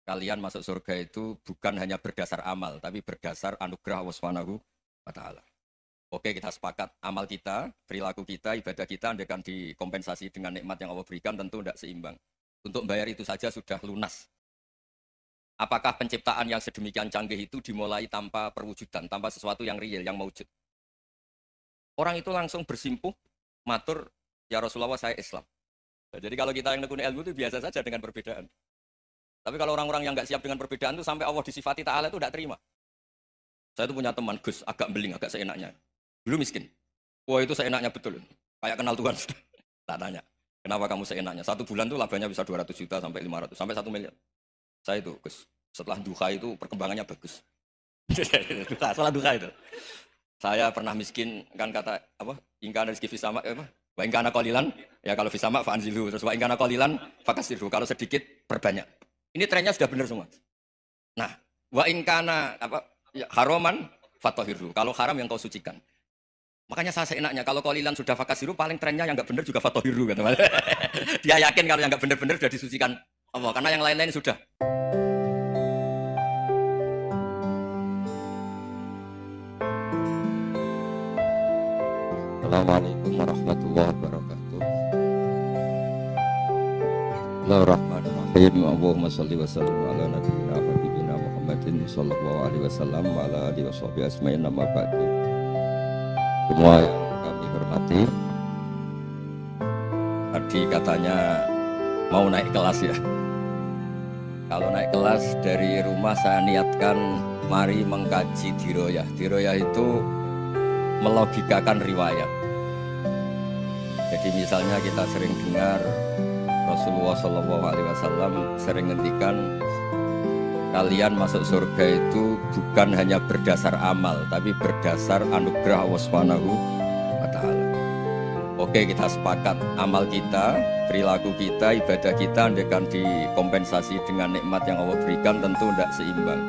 kalian masuk surga itu bukan hanya berdasar amal, tapi berdasar anugerah Allah Subhanahu wa Ta'ala. Oke, kita sepakat amal kita, perilaku kita, ibadah kita andaikan dikompensasi dengan nikmat yang Allah berikan tentu tidak seimbang. Untuk bayar itu saja sudah lunas. Apakah penciptaan yang sedemikian canggih itu dimulai tanpa perwujudan, tanpa sesuatu yang real, yang maujud? Orang itu langsung bersimpuh, matur, ya Rasulullah saya Islam. Jadi kalau kita yang nekuni ilmu itu biasa saja dengan perbedaan. Tapi kalau orang-orang yang nggak siap dengan perbedaan itu sampai Allah disifati Ta'ala itu tidak terima. Saya itu punya teman, Gus, agak beling, agak seenaknya. Dulu miskin. Wah itu seenaknya betul. Kayak kenal Tuhan. Tak tanya, kenapa kamu seenaknya? Satu bulan tuh labanya bisa 200 juta sampai 500, sampai 1 miliar. Saya itu, Gus, setelah duha itu perkembangannya bagus. Setelah duha itu. Saya pernah miskin, kan kata, apa? Ingkana rizki fisama, apa? Wa ingkana qalilan, ya kalau fisama fa'anzilu. Terus wa ingkana qalilan fakasiru. Kalau sedikit, perbanyak. Ini trennya sudah benar semua. Nah, wa ingkana apa ya, haroman fatohiru. Kalau haram yang kau sucikan. Makanya saya seenaknya kalau qalilan sudah fakasiru paling trennya yang enggak benar juga fatohiru kan. Dia yakin kalau yang enggak benar-benar sudah disucikan Allah karena yang lain-lain sudah. Assalamualaikum warahmatullahi wabarakatuh. Bismillahirrahmanirrahim. Allahumma shalli wa sallim ala nabiyyina habibina Muhammadin sallallahu alaihi wasallam wa ala alihi washabihi ajmain amma ba'du. Semua yang kami hormati, tadi katanya mau naik kelas ya. Kalau naik kelas dari rumah saya niatkan mari mengkaji diroyah. Diroyah itu melogikakan riwayat. Jadi misalnya kita sering dengar Rasulullah SAW sering ngendikan kalian masuk surga itu bukan hanya berdasar amal, tapi berdasar anugerah Allah Subhanahu wa Ta'ala. Oke, kita sepakat amal kita, perilaku kita, ibadah kita andaikan dikompensasi dengan nikmat yang Allah berikan tentu tidak seimbang.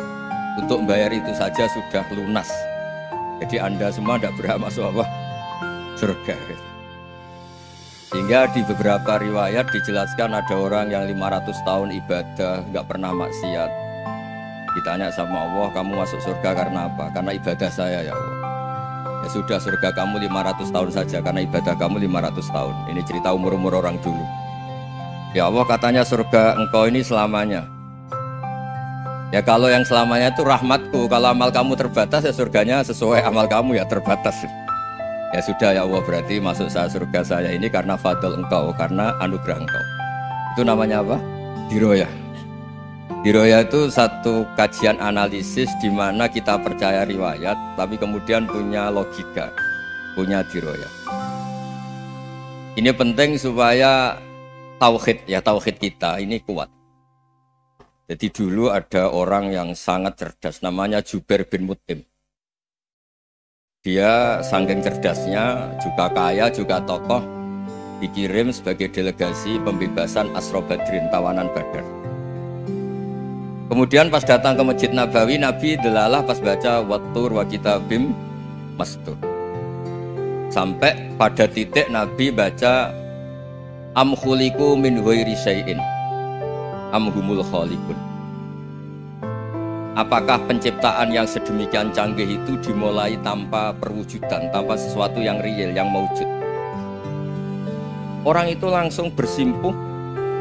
Untuk membayar itu saja sudah lunas. Jadi Anda semua tidak berhak masuk apa? Surga. Sehingga di beberapa riwayat dijelaskan ada orang yang 500 tahun ibadah, nggak pernah maksiat. Ditanya sama Allah, kamu masuk surga karena apa? Karena ibadah saya ya Allah. Ya sudah, surga kamu 500 tahun saja karena ibadah kamu 500 tahun. Ini cerita umur-umur orang dulu. Ya Allah, katanya surga engkau ini selamanya. Ya kalau yang selamanya itu rahmatku. Kalau amal kamu terbatas ya surganya sesuai amal kamu ya terbatas. Ya sudah ya Allah, berarti masuk saya surga saya ini karena fadl engkau, karena anugerah engkau. Itu namanya apa? Diroyah. Diroyah itu satu kajian analisis di mana kita percaya riwayat, tapi kemudian punya logika, punya diroyah. Ini penting supaya tauhid ya, tauhid kita ini kuat. Jadi dulu ada orang yang sangat cerdas, namanya Jubair bin Mut'im. Dia saking cerdasnya, juga kaya, juga tokoh, dikirim sebagai delegasi pembebasan Asra Badrin, tawanan Badar. Kemudian pas datang ke Masjid Nabawi, Nabi delalah pas baca Wattur wa kitabim mastur. Sampai pada titik Nabi baca Am khuliqu min ghairi syai'in am humul khaliqun. Apakah penciptaan yang sedemikian canggih itu dimulai tanpa perwujudan, tanpa sesuatu yang real, yang maujud? Orang itu langsung bersimpuh,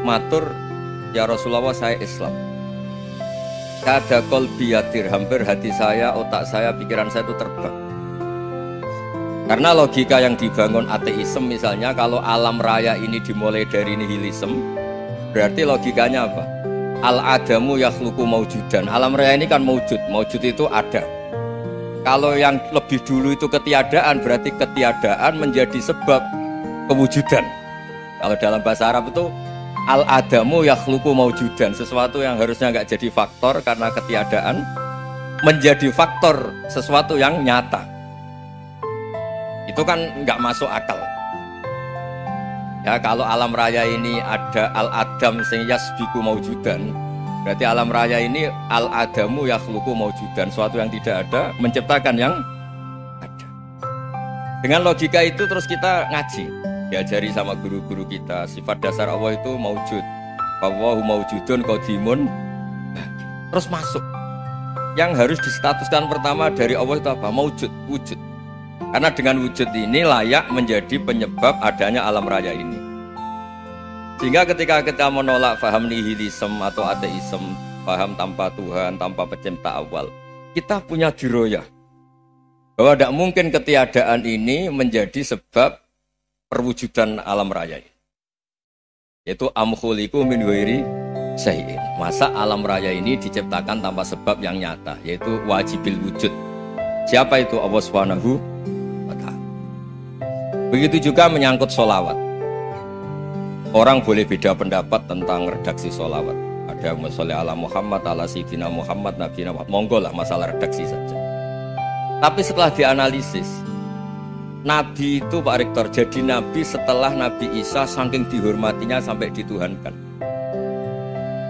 matur, ya Rasulullah saya Islam. Kada qalbi yatir, hampir hati saya, otak saya, pikiran saya itu terbang. Karena logika yang dibangun ateisme misalnya, kalau alam raya ini dimulai dari nihilisme, berarti logikanya apa? Al-adamu yakhluqu maujudan. Alam raya ini kan maujud. Maujud itu ada. Kalau yang lebih dulu itu ketiadaan, berarti ketiadaan menjadi sebab kewujudan. Kalau dalam bahasa Arab itu al-adamu yakhluqu maujudan. Sesuatu yang harusnya nggak jadi faktor karena ketiadaan menjadi faktor sesuatu yang nyata. Itu kan nggak masuk akal. Ya, kalau alam raya ini ada al-adam sing yasbiku maujudan, berarti alam raya ini al-adamu yakhluqu maujudan, suatu yang tidak ada menciptakan yang ada. Dengan logika itu terus kita ngaji, diajari sama guru-guru kita, sifat dasar Allah itu maujud. Wallahu maujudun qadimun. terus masuk. Yang harus distatuskan pertama dari Allah itu apa? Maujud, wujud. Karena dengan wujud ini layak menjadi penyebab adanya alam raya ini. Sehingga ketika kita menolak faham nihilisme atau ateisme, paham tanpa Tuhan, tanpa pencipta awal, kita punya diroyah bahwa tidak mungkin ketiadaan ini menjadi sebab perwujudan alam raya ini. Yaitu amkhuliku min ghairi syai'in. Masa alam raya ini diciptakan tanpa sebab yang nyata, yaitu wajibil wujud. Siapa itu? Allah Subhanahu wa ta'ala. Begitu juga menyangkut sholawat. Orang boleh beda pendapat tentang redaksi sholawat. Ada sholli ala Muhammad, ala Sayyidina Muhammad, Nabi Muhammad. Monggo lah, masalah redaksi saja. Tapi setelah dianalisis, Nabi itu Pak Rektor jadi Nabi setelah Nabi Isa saking dihormatinya sampai dituhankan.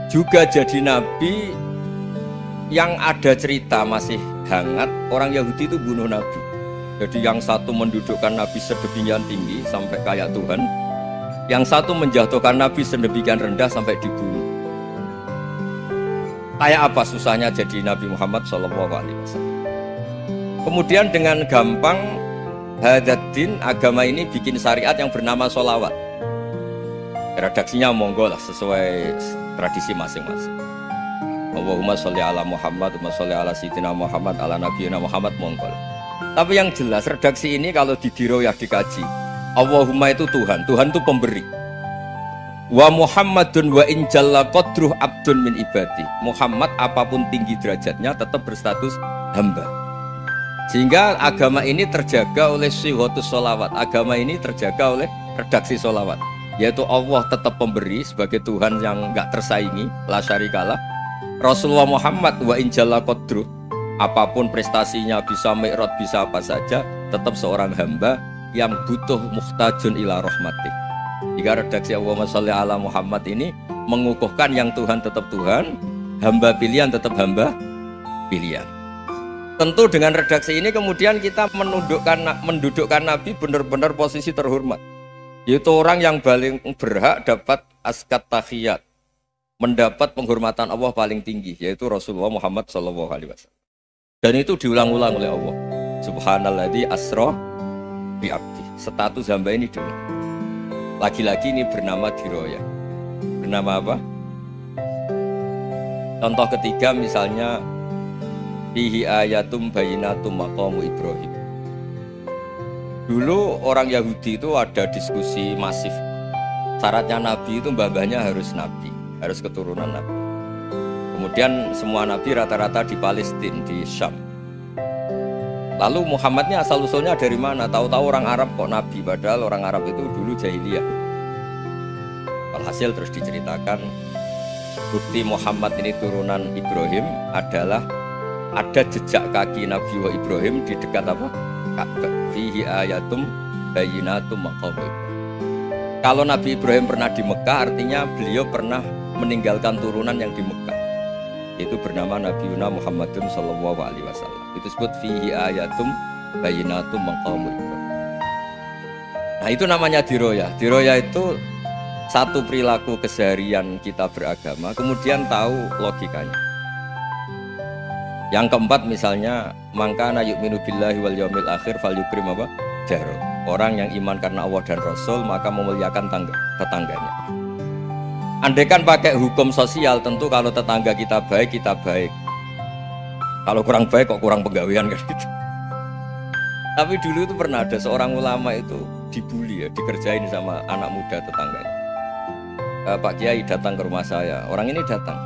Juga jadi Nabi yang ada cerita masih hangat, orang Yahudi itu bunuh Nabi. Jadi yang satu mendudukkan Nabi sedemikian tinggi sampai kayak Tuhan, yang satu menjatuhkan Nabi sedemikian rendah sampai dibunuh. Kayak apa susahnya jadi Nabi Muhammad SAW. Kemudian dengan gampang Hadaddin agama ini bikin syariat yang bernama sholawat. Redaksinya monggo lah sesuai tradisi masing-masing. Allahumma sholli ala Muhammad, Allahumma sholli ala Sayyidina Muhammad, ala Nabiyina Muhammad, monggo. Tapi yang jelas redaksi ini kalau didiroyah dikaji, Allahumma itu Tuhan, Tuhan itu pemberi. Wa Muhammadun wa in jalla qadruh abdun min ibadi. Muhammad apapun tinggi derajatnya tetap berstatus hamba. Sehingga agama ini terjaga oleh sighatus sholawat. Agama ini terjaga oleh redaksi sholawat. Yaitu Allah tetap pemberi sebagai Tuhan yang enggak tersaingi, la syarikalah. Rasulullah Muhammad wa in jalla qadruh, apapun prestasinya, bisa mi'raj, bisa apa saja, tetap seorang hamba yang butuh muhtajun ila rahmatih. Jika redaksi Allahumma sholli ala Muhammad ini mengukuhkan yang Tuhan tetap Tuhan, hamba pilihan tetap hamba pilihan. Tentu dengan redaksi ini kemudian kita mendudukkan Nabi benar-benar posisi terhormat. Yaitu orang yang paling berhak dapat askat tahiyat, mendapat penghormatan Allah paling tinggi, yaitu Rasulullah Muhammad SAW. Dan itu diulang-ulang oleh Allah. Subhanalladzi asra bi abdi. Status hamba ini diulang. Lagi-lagi ini bernama diroyah. Bernama apa? Contoh ketiga misalnya fihi ayatum bayinatum maqamu Ibrahim. Dulu orang Yahudi itu ada diskusi masif. Syaratnya Nabi itu mbah-mbahnya harus Nabi, harus keturunan Nabi. Kemudian semua Nabi rata-rata di Palestina, di Syam. Lalu Muhammadnya asal-usulnya dari mana? Tahu-tahu orang Arab kok Nabi, padahal orang Arab itu dulu jahiliyah. Alhasil terus diceritakan bukti Muhammad ini turunan Ibrahim adalah ada jejak kaki Nabi Ibrahim di dekat apa? Ka'bah. Fihi ayatum bayinatum maqam. Kalau Nabi Ibrahim pernah di Mekah, artinya beliau pernah meninggalkan turunan yang di Mekah. Itu bernama Nabi Muhammadun sallallahu alaihi wasallam. Itu disebut fihi ayatum bayinatum maqam Ibrahim. Nah, itu namanya diroyah. Diroyah itu satu perilaku keseharian kita beragama, kemudian tahu logikanya. Yang keempat misalnya mangkana yu'minu billahi wal yaumil akhir falyukrim apa? Jaro. Orang yang iman karena Allah dan Rasul maka memuliakan tetangganya. Andaikan pakai hukum sosial, tentu kalau tetangga kita baik, kita baik. Kalau kurang baik kok kurang penggawean kan gitu. Tapi dulu itu pernah ada seorang ulama itu dibully ya, dikerjain sama anak muda tetangganya. Pak Kiai datang ke rumah saya. Orang ini datang.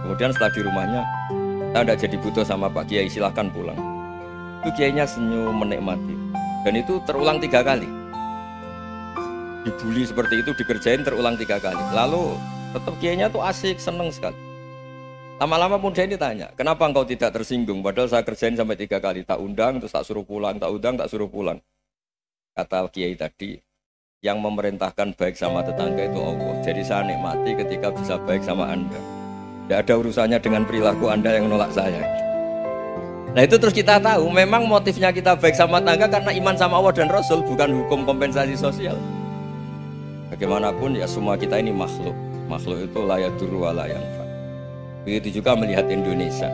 Kemudian setelah di rumahnya, saya tidak jadi butuh sama Pak Kiai, silahkan pulang. Itu Kiainya senyum menikmati. Dan itu terulang 3 kali. Dibully seperti itu, dikerjain terulang 3 kali. Lalu tetap Kiainya tuh asik, seneng sekali. Lama-lama muda ini tanya, kenapa engkau tidak tersinggung? Padahal saya kerjain sampai 3 kali, tak undang, terus tak suruh pulang, tak undang, tak suruh pulang. Kata Kiai tadi, yang memerintahkan baik sama tetangga itu Allah. Jadi saya nikmati ketika bisa baik sama Anda. Tidak ada urusannya dengan perilaku Anda yang menolak saya. Nah itu terus kita tahu, memang motifnya kita baik sama tetangga karena iman sama Allah dan Rasul, bukan hukum kompensasi sosial. Bagaimanapun ya semua kita ini makhluk. Makhluk itu la yadurru wa la yanfa. Begitu juga melihat Indonesia.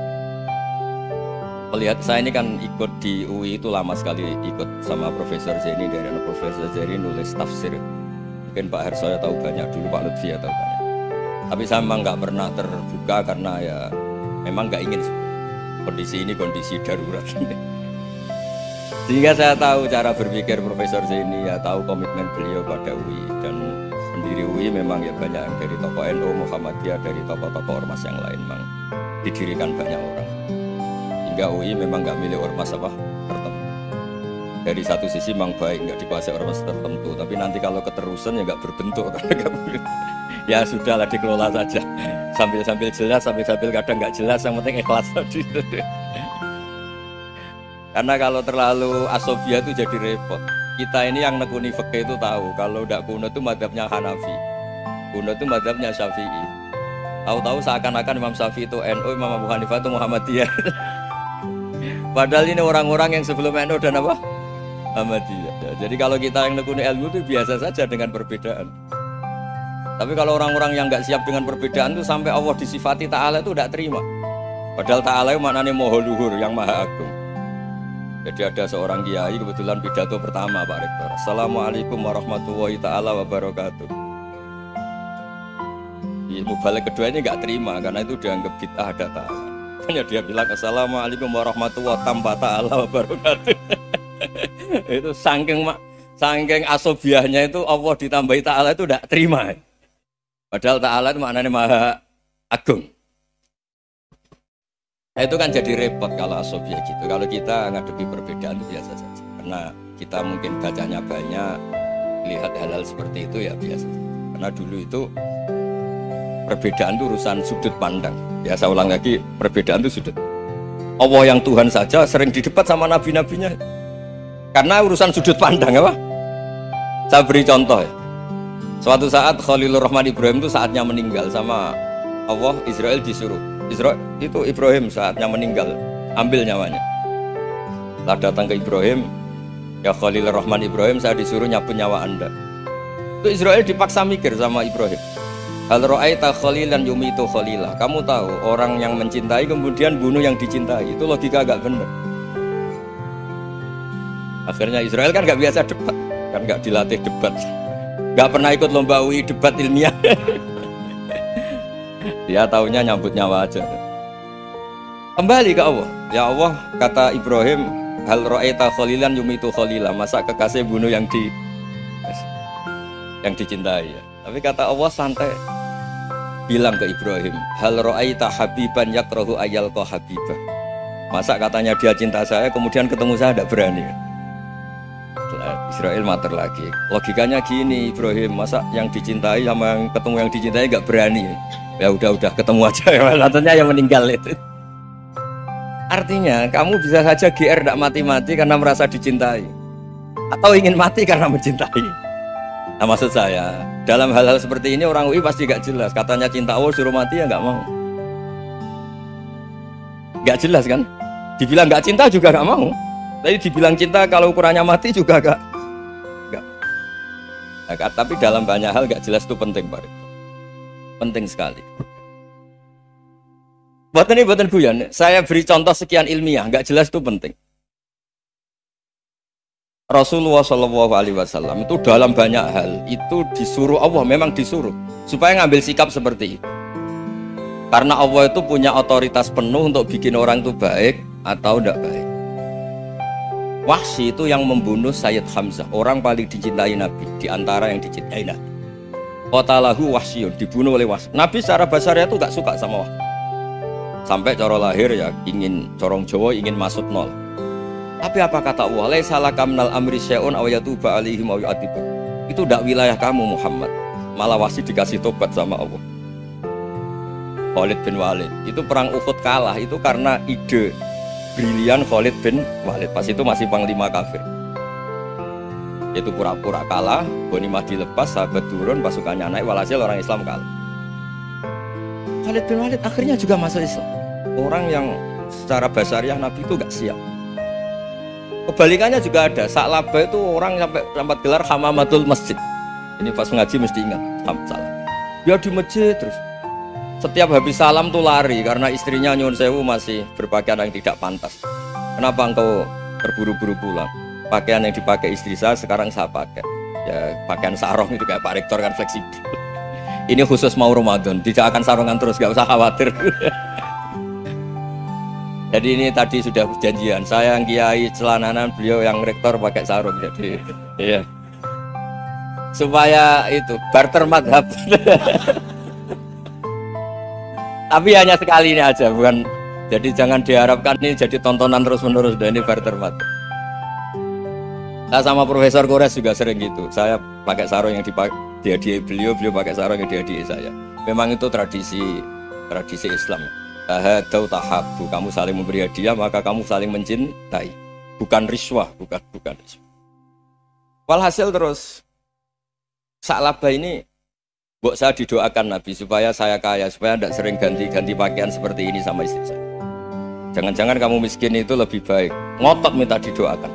Melihat saya ini kan ikut di UI itu lama sekali, ikut sama Profesor Zeni, dari Profesor Zeni nulis tafsir. Mungkin Pak Harsoyo tahu banyak, dulu Pak Lutfi tahu banyak. Tapi saya memang nggak pernah terbuka karena ya memang nggak ingin kondisi ini kondisi darurat. Sehingga saya tahu cara berpikir Profesor Zeni, ya tahu komitmen beliau pada UI, dan pendiri UI memang ya banyak yang dari tokoh NU, Muhammadiyah, dari tokoh-tokoh ormas yang lain memang didirikan banyak orang. Hingga UI memang nggak milik ormas apa tertentu. Dari satu sisi memang baik, nggak dikuasai ormas tertentu, tapi nanti kalau keterusan ya nggak berbentuk. Ya sudahlah, dikelola saja, sambil jelas, sambil kadang nggak jelas, yang penting ikhlas tadi. Karena kalau terlalu asobia itu jadi repot. Kita ini yang nekuni fikih itu tahu, kalau udah kuno itu madzhabnya Hanafi, kuno itu madzhabnya Syafi'i. Tahu-tahu seakan-akan Imam Syafi'i itu NU, Imam Abu Hanifah itu Muhammadiyah. Padahal ini orang-orang yang sebelum NU dan apa? Muhammadiyah. Ya, jadi kalau kita yang nekuni ilmu itu biasa saja dengan perbedaan. Tapi kalau orang-orang yang nggak siap dengan perbedaan itu sampai Allah disifati Ta'ala itu tidak terima. Padahal Ta'ala itu maknanya Maha Luhur, yang Maha Agung. Jadi ada seorang kiai kebetulan pidato pertama Pak Rektor. Assalamualaikum warahmatullahi ta'ala wabarakatuh. Ilmu balik kedua ini nggak terima karena itu dianggap bid'ah ada Ta'ala. Hanya dia bilang Assalamualaikum warahmatullahi ta'ala wabarakatuh. Itu saking asobiahnya itu Allah ditambahi Ta'ala itu tidak terima. Padahal Ta'ala itu maknanya Maha Agung. Nah, itu kan jadi repot kalau asobiah gitu. Kalau kita ngadepi perbedaan itu biasa saja. Karena kita mungkin bacanya banyak, lihat hal-hal seperti itu ya biasa saja. Karena dulu itu perbedaan itu urusan sudut pandang. Ya saya ulang lagi, perbedaan itu sudut. Allah yang Tuhan saja sering didebat sama nabi-nabinya. Karena urusan sudut pandang apa? Saya beri contoh ya. Suatu saat Khalilur Rahman Ibrahim itu saatnya meninggal sama Allah, Israel disuruh. Israel itu Ibrahim saatnya meninggal, ambil nyawanya. Setelah datang ke Ibrahim, ya Khalilur Rahman Ibrahim, saya disuruh nyabut nyawa Anda. Itu Israel dipaksa mikir sama Ibrahim. Hal ra'aita khalilan yumitu khalilah. Kamu tahu orang yang mencintai kemudian bunuh yang dicintai, itu logika agak benar. Akhirnya Israel kan nggak biasa debat, kan nggak dilatih debat, nggak pernah ikut lomba UI debat ilmiah. Dia taunya nyambut nyawa aja. Kembali ke Allah. Ya Allah, kata Ibrahim, hal ra'aita khalilan yumitu khalilah. Masa kekasih bunuh yang dicintai ya. Tapi kata Allah santai. Bilang ke Ibrahim, hal ra'aita habiban yakrahu ayyalqa habibah. Masa katanya dia cinta saya, kemudian ketemu saya tidak berani. Israel mater lagi. Logikanya gini Ibrahim, masa yang dicintai sama yang ketemu yang dicintai nggak berani? Ya udah ketemu aja. Katanya yang meninggal itu. Artinya kamu bisa saja GR tidak mati-mati karena merasa dicintai, atau ingin mati karena mencintai. Nah maksud saya dalam hal-hal seperti ini orang UI pasti gak jelas. Katanya cinta Allah suruh mati ya nggak mau. Gak jelas kan? Dibilang nggak cinta juga nggak mau. Tapi dibilang cinta kalau ukurannya mati juga gak. Nah, tapi dalam banyak hal gak jelas itu penting Pak. Penting sekali. Buatan guyon, saya beri contoh sekian ilmiah, nggak jelas itu penting. Rasulullah SAW itu dalam banyak hal itu disuruh Allah, memang disuruh supaya ngambil sikap seperti itu. Karena Allah itu punya otoritas penuh untuk bikin orang itu baik atau tidak baik. Wahsy itu yang membunuh Sayyid Hamzah, orang paling dicintai Nabi, di antara yang dicintai Nabi. Qatalahu Wahsyun, dibunuh oleh Wahsy. Nabi secara basarnya itu gak suka sama Wahsy. Sampai cara lahir ya ingin corong Jawa, ingin masuk nol. Tapi apa kata Allah? Laisa laka minal amri syai'un aw yatuba alaihim aw yu'adzib. Itu tidak wilayah kamu Muhammad. Malah Wahsy dikasih tobat sama Allah. Khalid bin Walid itu perang Uhud kalah itu karena ide brilian Khalid bin Walid. Pas itu masih panglima kafir. Itu pura-pura kalah, ghanimah dilepas, sahabat turun, pasukannya naik, walhasil orang Islam kalah. Khalid bin Walid akhirnya juga masuk Islam. Orang yang secara basariah Nabi itu gak siap. Kebalikannya juga ada. Sa'labah itu orang sampai gelar hamamatul masjid. Ini pas ngaji mesti ingat salah. Dia di masjid terus. Setiap habis salam tuh lari karena istrinya nyuwun sewu masih berpakaian yang tidak pantas. Kenapa engkau terburu-buru pulang? Pakaian yang dipakai istri saya sekarang saya pakai. Ya pakaian sarung itu kayak Pak Rektor kan fleksibel. Ini khusus mau Ramadan, tidak akan sarungan terus, gak usah khawatir. Jadi ini tadi sudah janjian, saya yang kiai celananan, beliau yang rektor pakai sarung. Jadi iya. Supaya itu barter madhab. Tapi hanya sekali ini aja, bukan. Jadi jangan diharapkan ini jadi tontonan terus-menerus, dan ini barter madhab. Saya sama Profesor Kores juga sering gitu. Saya pakai sarung yang dihadiahi beliau, beliau pakai sarung yang dihadiahi saya. Memang itu tradisi Islam. Tahadau tahabu, kamu saling memberi hadiah maka kamu saling mencintai. Bukan riswah, bukan riswah. Walhasil terus Sa'labah ini buat saya didoakan Nabi supaya saya kaya, supaya tidak sering ganti-ganti pakaian seperti ini sama istri saya. Jangan-jangan kamu miskin itu lebih baik. Ngotot minta didoakan.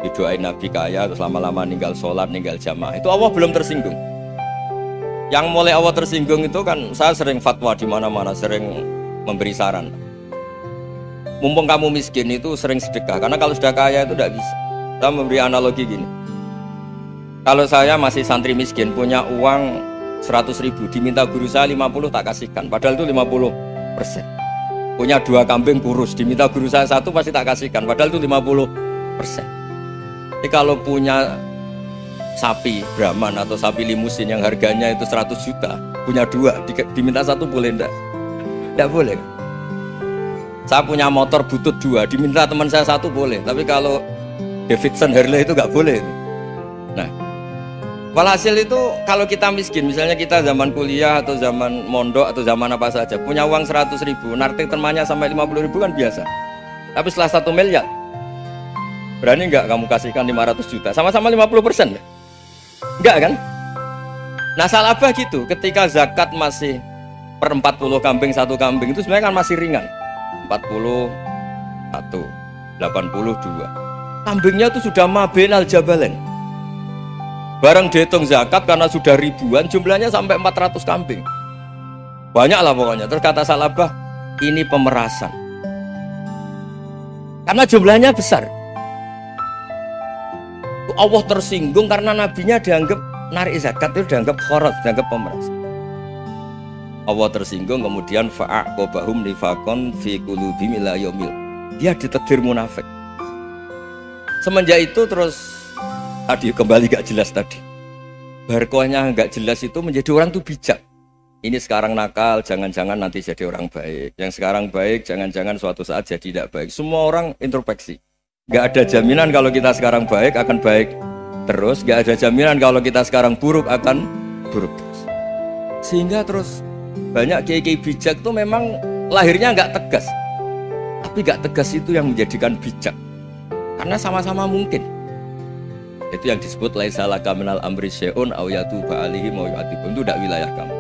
Didoain Nabi kaya terus lama-lama ninggal sholat, ninggal jamaah. Itu Allah belum tersinggung. Yang mulai Allah tersinggung itu kan saya sering fatwa di mana-mana, sering memberi saran. Mumpung kamu miskin itu sering sedekah, karena kalau sudah kaya itu tidak bisa. Saya memberi analogi gini. Kalau saya masih santri miskin, punya uang 100.000, diminta guru saya 50 tak kasihkan, padahal itu 50%. Punya 2 kambing kurus, diminta guru saya 1 pasti tak kasihkan, padahal itu 50%. Jadi kalau punya sapi Brahman atau sapi limusin yang harganya itu 100 juta, punya 2, diminta 1 boleh enggak? Enggak boleh. Saya punya motor butut 2, diminta teman saya 1 boleh, tapi kalau Davidson Harley itu enggak boleh. Nah, walhasil itu kalau kita miskin, misalnya kita zaman kuliah atau zaman mondok atau zaman apa saja, punya uang 100.000, nartik temannya sampai 50.000 kan biasa. Tapi setelah 1 miliar, berani nggak kamu kasihkan 500 juta? Sama-sama 50% ya? Enggak kan? Nah Sa'labah gitu, ketika zakat masih per 40 kambing 1 kambing itu sebenarnya kan masih ringan. 41, 82. Kambingnya itu sudah mabenal jabalen. Barang dihitung zakat karena sudah ribuan, jumlahnya sampai 400 kambing. Banyak lah pokoknya. Terus kata Sa'labah, ini pemerasan. Karena jumlahnya besar. Allah tersinggung karena nabinya dianggap narik zakat itu dianggap khoros, dianggap pemeras. Allah tersinggung, kemudian fa'aqobahum nifakon fi qulubihim ila yaumil. Dia ditegur munafik. Semenjak itu terus tadi kembali gak jelas tadi. Barkohnya gak jelas itu menjadi orang tuh bijak. Ini sekarang nakal, jangan-jangan nanti jadi orang baik. Yang sekarang baik, jangan-jangan suatu saat jadi tidak baik. Semua orang introspeksi. Gak ada jaminan kalau kita sekarang baik akan baik terus, gak ada jaminan kalau kita sekarang buruk akan buruk terus. Sehingga terus banyak kiai-kiai bijak tuh memang lahirnya gak tegas, tapi gak tegas itu yang menjadikan bijak, karena sama-sama mungkin. Itu yang disebut laisa laka minal amri syai'un aw yatuba alaihim wa yu'adzibum, itu tidak wilayah kamu.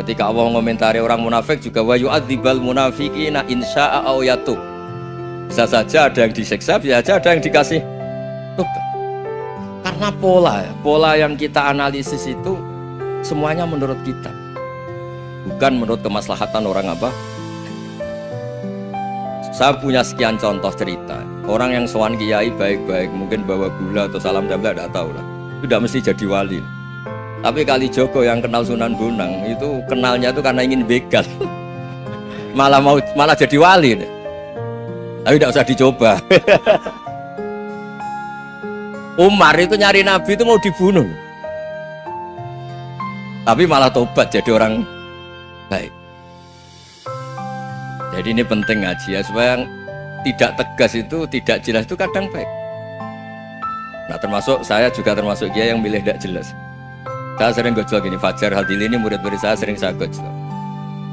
Ketika Allah mengomentari orang munafik juga wa yu'adzibal munafiqina insya'a aw yatub. Bisa saja ada yang disiksa, bisa saja ada yang dikasih tobat. Karena pola yang kita analisis itu semuanya menurut kita, bukan menurut kemaslahatan orang apa. Saya punya sekian contoh cerita. Orang yang sowan kiai baik-baik, mungkin bawa gula atau salam jambla, tidak tahu lah. Itu tidak mesti jadi wali. Tapi Kalijogo yang kenal Sunan Bonang itu kenalnya itu karena ingin begal, malah jadi wali deh. Tapi tidak usah dicoba. Umar itu nyari Nabi itu mau dibunuh, tapi malah tobat jadi orang baik. Jadi ini penting ngaji ya, supaya tidak tegas itu, tidak jelas itu kadang baik. Nah termasuk saya juga termasuk dia yang milih tidak jelas. Saya sering gojol gini, Fajar Hadili ini murid-murid saya sering saya gojol.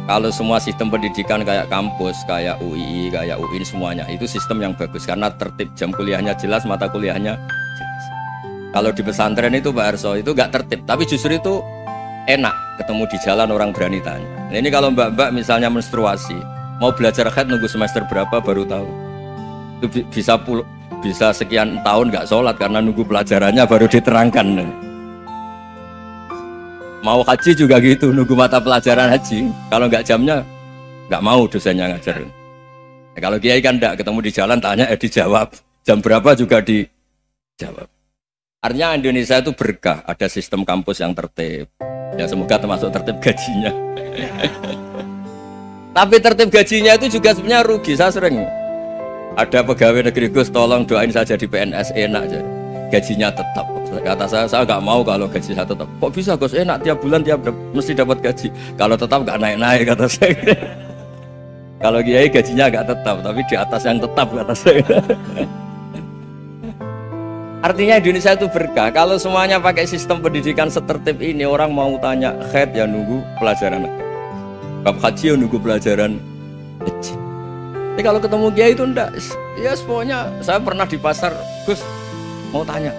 Kalau semua sistem pendidikan kayak kampus, kayak UII, kayak UIN semuanya, itu sistem yang bagus karena tertib, jam kuliahnya jelas, mata kuliahnya jelas. Kalau di pesantren itu Pak Arso itu gak tertib, tapi justru itu enak, ketemu di jalan orang berani tanya. Nah, ini kalau mbak-mbak misalnya menstruasi, mau belajar haid nunggu semester berapa baru tahu. Itu bisa sekian tahun gak sholat karena nunggu pelajarannya baru diterangkan. Mau haji juga gitu, nunggu mata pelajaran haji. Kalau nggak jamnya, nggak mau dosennya ngajarin. Ya, kalau kiai kan enggak, ketemu di jalan tanya dijawab. Jam berapa juga dijawab. Artinya Indonesia itu berkah, ada sistem kampus yang tertib. Ya semoga termasuk tertib gajinya. Tapi tertib gajinya itu juga sebenarnya rugi. Saya sering ada pegawai negeri Gus, tolong doain saja di PNS enak aja. Gajinya tetap. Kata saya nggak mau kalau gaji saya tetap. Kok bisa Gus, enak tiap bulan mesti dapat gaji. Kalau tetap nggak naik-naik kata saya. Kalau kiai gajinya nggak tetap, tapi di atas yang tetap kata saya. Artinya Indonesia itu berkah. Kalau semuanya pakai sistem pendidikan setertib ini, orang mau tanya khaid ya nunggu pelajaran bab haji ya nunggu pelajaran haji. Tapi kalau ketemu kiai itu enggak. Ya pokoknya saya pernah di pasar, Gus mau tanya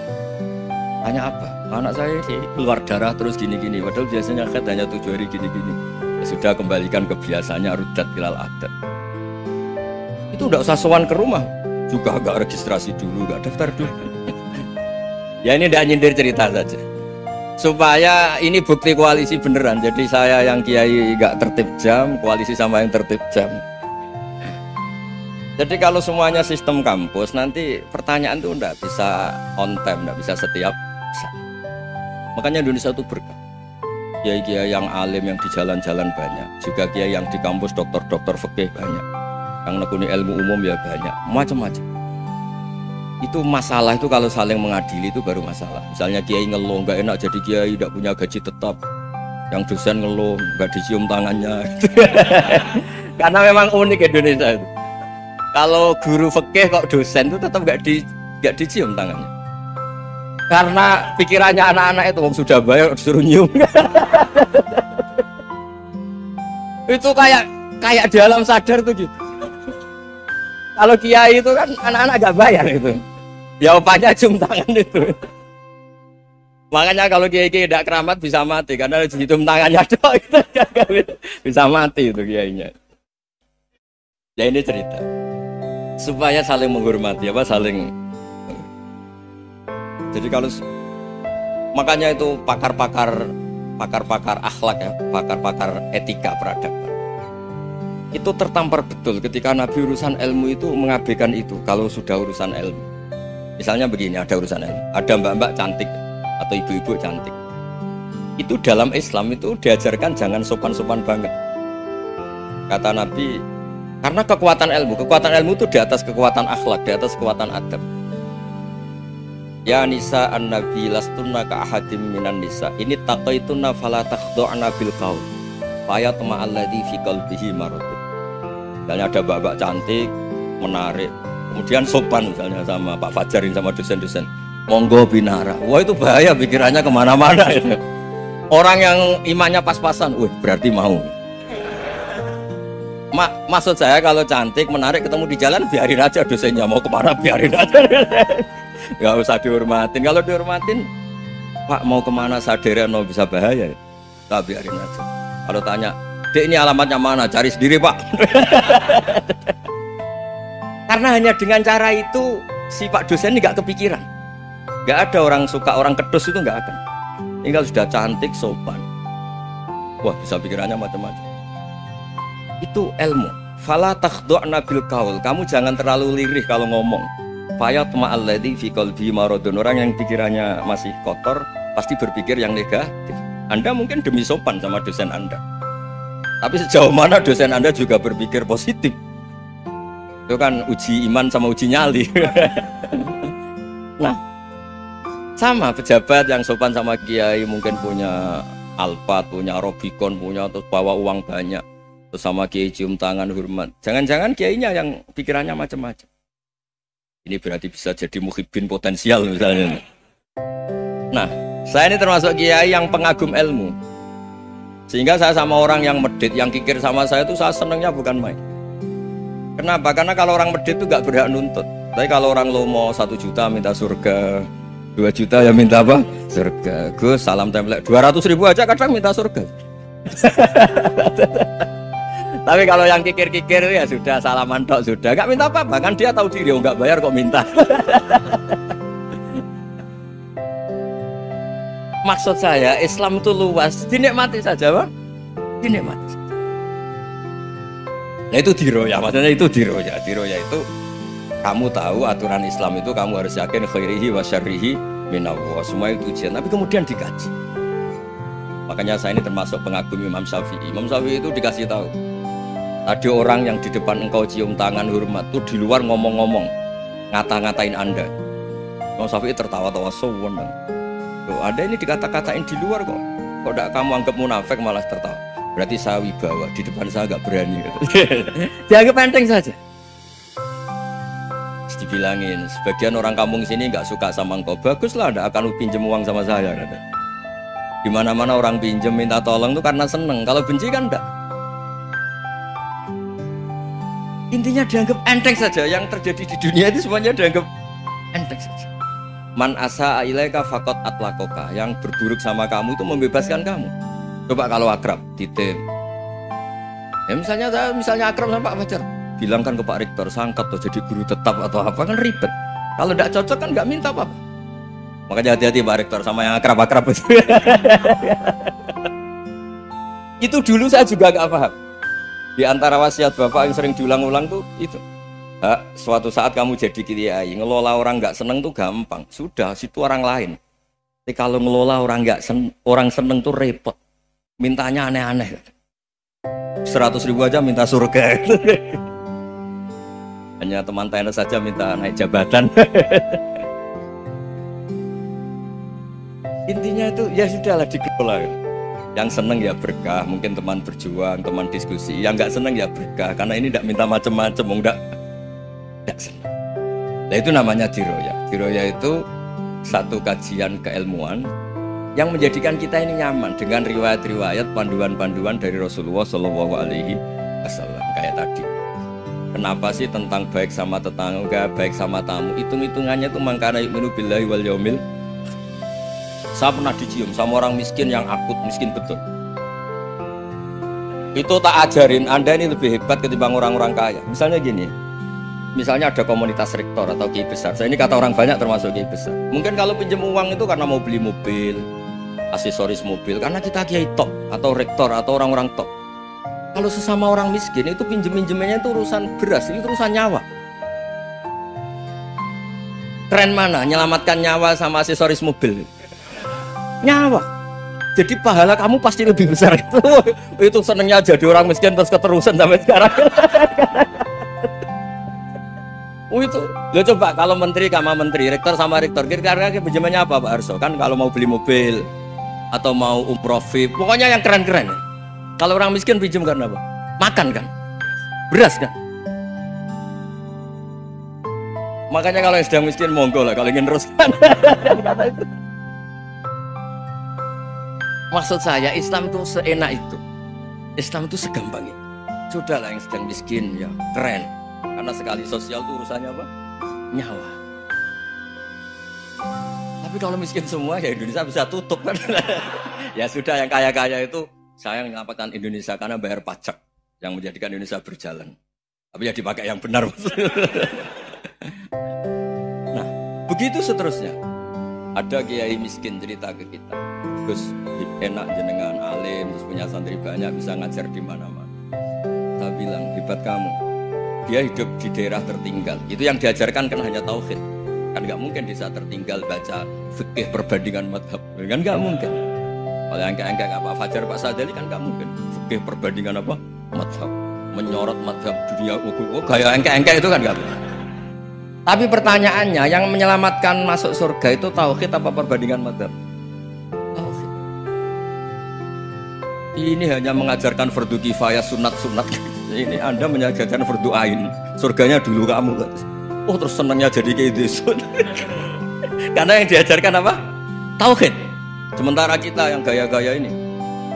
apa? Anak saya keluar darah terus gini-gini. Padahal biasanya khaid hanya 7 hari gini-gini. Ya sudah, kembalikan ke biasanya, rudat ilal adat. Itu enggak usah sowan ke rumah. Juga enggak registrasi dulu, enggak daftar dulu. Ya ini tidak nyindir cerita saja supaya ini bukti koalisi beneran. Jadi saya yang kiai gak tertib jam, koalisi sama yang tertib jam. Jadi kalau semuanya sistem kampus, nanti pertanyaan itu tidak bisa on time, tidak bisa setiap saat. Makanya Indonesia itu berkah. Kiai-kiai yang alim yang di jalan-jalan banyak, juga kiai yang di kampus dokter-dokter fikih banyak, yang nekuni ilmu umum ya banyak, macam-macam. Itu masalah itu kalau saling mengadili itu baru masalah. Misalnya kiai ngeluh nggak enak jadi kiai tidak punya gaji tetap, yang dosen ngeluh nggak dicium tangannya. Karena memang unik Indonesia itu. Kalau guru fikih kok dosen itu tetap nggak dicium tangannya. Karena pikirannya anak-anak itu sudah bayar disuruh nyium. Itu kayak di alam sadar tuh gitu. Kalau kiai itu kan anak-anak gak bayar itu. Ya opanya cium tangan itu. Makanya kalau kiai tidak keramat bisa mati karena cium tangannya doang itu bisa mati itu kiainya. Ya ini cerita supaya saling menghormati saling. Jadi kalau makanya itu pakar-pakar akhlak ya, pakar-pakar etika peradaban. Itu tertampar betul ketika Nabi urusan ilmu itu mengabaikan itu. Kalau sudah urusan ilmu, misalnya begini, ada urusan ilmu, ada mbak-mbak cantik atau ibu-ibu cantik, itu dalam Islam itu diajarkan jangan sopan-sopan banget. Kata Nabi, karena kekuatan ilmu itu di atas kekuatan akhlak, di atas kekuatan adab. Ya nisa an-nabi lastunna ka ahadim minan nisa, ini taqaitunna fala takhdu'na bil qaul fa yatma alladzi fi qalbihi marad. Misalnya ada mbak-mbak cantik, menarik, kemudian sopan misalnya sama Pak Fajarin sama dosen-dosen, monggo binara. Wah itu bahaya, pikirannya kemana-mana itu. Orang yang imannya pas-pasan, wih berarti mau. Maksud saya kalau cantik, menarik, ketemu di jalan biarin aja, dosennya mau kemana biarin aja. Gak usah dihormatin. Kalau dihormatin, Pak mau kemana sadar no bisa bahaya, tak biarin aja. Kalau tanya, Dek ini alamatnya mana? Cari sendiri Pak. Karena hanya dengan cara itu si Pak dosen ini gak kepikiran. Gak ada orang suka orang kedus itu gak akan. Ini kalau sudah cantik, sopan, wah bisa pikirannya macam-macam. Itu ilmu. Fala takhdu'na bil qaul. Kamu jangan terlalu lirih kalau ngomong. Fayatma alladzi fi qalbi maradun. Orang yang pikirannya masih kotor pasti berpikir yang negatif. Anda mungkin demi sopan sama dosen Anda. Tapi sejauh mana dosen Anda juga berpikir positif? Itu kan uji iman sama uji nyali. Nah, sama pejabat yang sopan sama kiai mungkin punya Alphard, punya Robicon, punya terus bawa uang banyak. Terus sama kiai cium tangan hormat. Jangan-jangan kiainya yang pikirannya macam-macam. Ini berarti bisa jadi muhibbin potensial misalnya. Nah, saya ini termasuk kiai yang pengagum ilmu. Sehingga saya sama orang yang medit, yang kikir sama saya itu saya senangnya bukan main. Kenapa? Karena kalau orang medit itu gak berhak nuntut. Tapi kalau orang lomo 1 juta minta surga, 2 juta ya minta apa? Surga. Gus salam template 200.000 aja kadang minta surga. Tapi kalau yang kikir-kikir ya sudah salaman tok sudah, gak minta apa-apa. Kan dia tahu diri, gak bayar kok minta. Maksud saya Islam itu luas, dinikmati saja, Pak. Dinikmati saja. Nah itu diroya, maksudnya itu diroya. Diroya itu kamu tahu aturan Islam itu kamu harus yakin khairihi wa syarrihi minallah. Semua itu ujian, tapi kemudian dikaji. Makanya saya ini termasuk pengagum Imam Syafi'i. Imam Syafi'i itu dikasih tahu. Ada orang yang di depan engkau cium tangan hormat, tuh di luar ngomong-ngomong, ngata-ngatain Anda. Imam Syafi'i tertawa-tawa sowan. Tuh, ada ini dikata-katain di luar kok. Kok tidak kamu anggap munafik malah tertawa. Berarti saya wibawa, di depan saya agak berani. Dianggap enteng saja. Terus dibilangin, sebagian orang kampung sini nggak suka sama engkau. Baguslah, tidak akan pinjam uang sama saya. Di mana-mana orang pinjam minta tolong itu karena seneng. Kalau benci kan enggak. Intinya dianggap enteng saja. Yang terjadi di dunia itu semuanya dianggap enteng saja. Man asa ilaika faqat atlakoka. Yang berburuk sama kamu itu membebaskan kamu. Coba kalau akrab, titip. Ya misalnya akrab sama Pak Fajar, bilangkan ke Pak Rektor, sangkat tuh jadi guru tetap atau apa, kan ribet. Kalau tidak cocok kan nggak minta apa-apa. Makanya hati-hati Pak Rektor sama yang akrab-akrab itu. Itu dulu saya juga nggak paham. Di antara wasiat Bapak yang sering diulang-ulang tuh itu. Suatu saat kamu jadi kiai, ngelola orang nggak seneng tuh gampang. Sudah, situ orang lain. Tapi kalau ngelola orang orang seneng tuh repot. Mintanya aneh-aneh. 100.000 aja minta surga. Hanya teman tenis saja minta naik jabatan. Intinya itu ya sudahlah dikelola. Yang seneng ya berkah, mungkin teman berjuang, teman diskusi. Yang nggak seneng ya berkah, karena ini tidak minta macam-macam, enggak seneng. Nah itu namanya diroya. Diroya itu satu kajian keilmuan yang menjadikan kita ini nyaman dengan riwayat-riwayat, panduan-panduan dari Rasulullah Shallallahu Alaihi Wasallam kayak tadi. Kenapa sih tentang baik sama tetangga, baik sama tamu? Hitung-hitungannya itu mangkana yu'minu billahi wal yaumil. Saya pernah dicium sama orang miskin yang akut miskin betul. Itu tak ajarin Anda ini lebih hebat ketimbang orang-orang kaya. Misalnya gini. Misalnya ada komunitas rektor atau kiai besar. Saya ini kata orang banyak termasuk kiai besar. Mungkin kalau pinjam uang itu karena mau beli mobil, aksesoris mobil, karena kita kiai top atau rektor atau orang-orang top. Kalau sesama orang miskin itu pinjem-pinjemannya itu urusan beras, itu urusan nyawa. Keren mana? Nyelamatkan nyawa sama aksesoris mobil. Nyawa. Jadi pahala kamu pasti lebih besar itu. Itu senengnya jadi orang miskin terus keterusan sampai sekarang. Itu, lo coba kalau menteri sama menteri, rektor sama rektor, kira-kira pinjamannya apa Pak Arso? Kan kalau mau beli mobil atau mau umroh VIP, pokoknya yang keren-keren. Kalau orang miskin pinjam karena apa? Makan kan, beras kan. Makanya kalau yang sedang miskin monggo lah, kalau ingin teruskan. Maksud saya Islam itu seenak itu, Islam itu segampang itu. Sudahlah yang sedang miskin ya keren. Karena sekali sosial itu urusannya apa? Nyawa. Tapi kalau miskin semua ya Indonesia bisa tutup kan. Ya sudah yang kaya-kaya itu saya mengatakan Indonesia karena bayar pajak yang menjadikan Indonesia berjalan. Tapi ya dipakai yang benar. Nah, begitu seterusnya. Ada kiai miskin cerita ke kita. Terus enak jenengan alim, terus punya santri banyak, bisa ngajar di mana-mana. Saya bilang hebat kamu. Dia hidup di daerah tertinggal. Itu yang diajarkan kan hanya tauhid. Kan nggak mungkin bisa tertinggal baca fikih perbandingan madhab. Kan nggak mungkin. Kalau yang kayak Pak Fajar, Pak Sadali kan nggak mungkin. Fikih perbandingan apa? Madhab. Menyorot madhab dunia. Kayak engke-engke itu kan nggak mungkin. Tapi pertanyaannya, yang menyelamatkan masuk surga itu tauhid apa perbandingan madhab? Tauhid. Ini hanya mengajarkan fardu kifayah, sunat-sunat. Ini Anda menyajarkan fardu ain. Surganya dulu kamu. Oh terus senangnya jadi kayak gitu. Karena yang diajarkan apa? Tauhid. Sementara kita yang gaya-gaya ini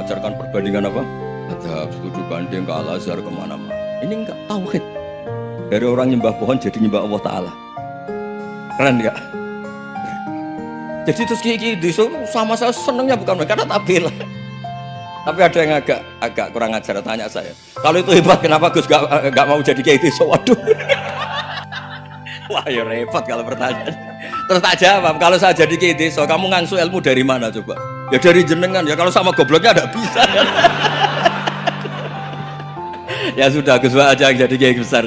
ajarkan perbandingan apa? Ada studi banding ke Al-Azhar kemana-mana. Ini enggak tauhid. Dari orang nyembah pohon jadi nyembah Allah Ta'ala. Keren enggak? Jadi terus kayak gitu sama saya senangnya bukan karena tampil. Tapi ada yang agak kurang ajar tanya saya. Kalau itu hebat kenapa Gus gak mau jadi kayak gitu? Waduh. Wah ya repot kalau pertanyaan. Terus tak jawab, kalau saya jadi kayak gitu, kamu ngangsu ilmu dari mana coba? Ya dari jenengan, ya kalau sama gobloknya ada bisa. Ya sudah, Gus aja yang jadi kiai besar.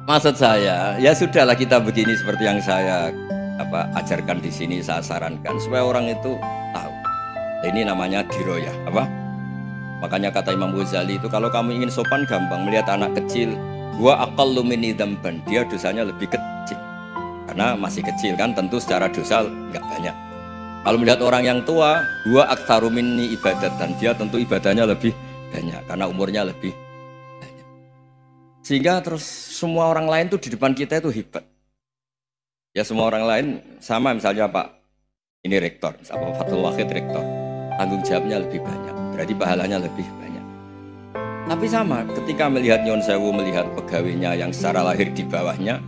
Maksud saya, ya sudahlah kita begini seperti yang saya ajarkan di sini, saya sarankan supaya orang itu tahu. Ini namanya diroyah, apa? Makanya kata Imam Ghazali itu kalau kamu ingin sopan gampang melihat anak kecil, gua aqallu minni dzamban, dia dosanya lebih kecil. Karena masih kecil kan, tentu secara dosa enggak banyak. Kalau melihat orang yang tua, gua aktsaru minni ibadatan, dia tentu ibadahnya lebih banyak karena umurnya lebih banyak. Sehingga terus semua orang lain tuh di depan kita itu hebat. Ya semua orang lain sama, misalnya Pak ini rektor, misalnya Fathul Wahid rektor, tanggung jawabnya lebih banyak. Berarti pahalanya lebih banyak. Tapi sama, ketika melihat Nyon Sewu, melihat pegawainya yang secara lahir di bawahnya,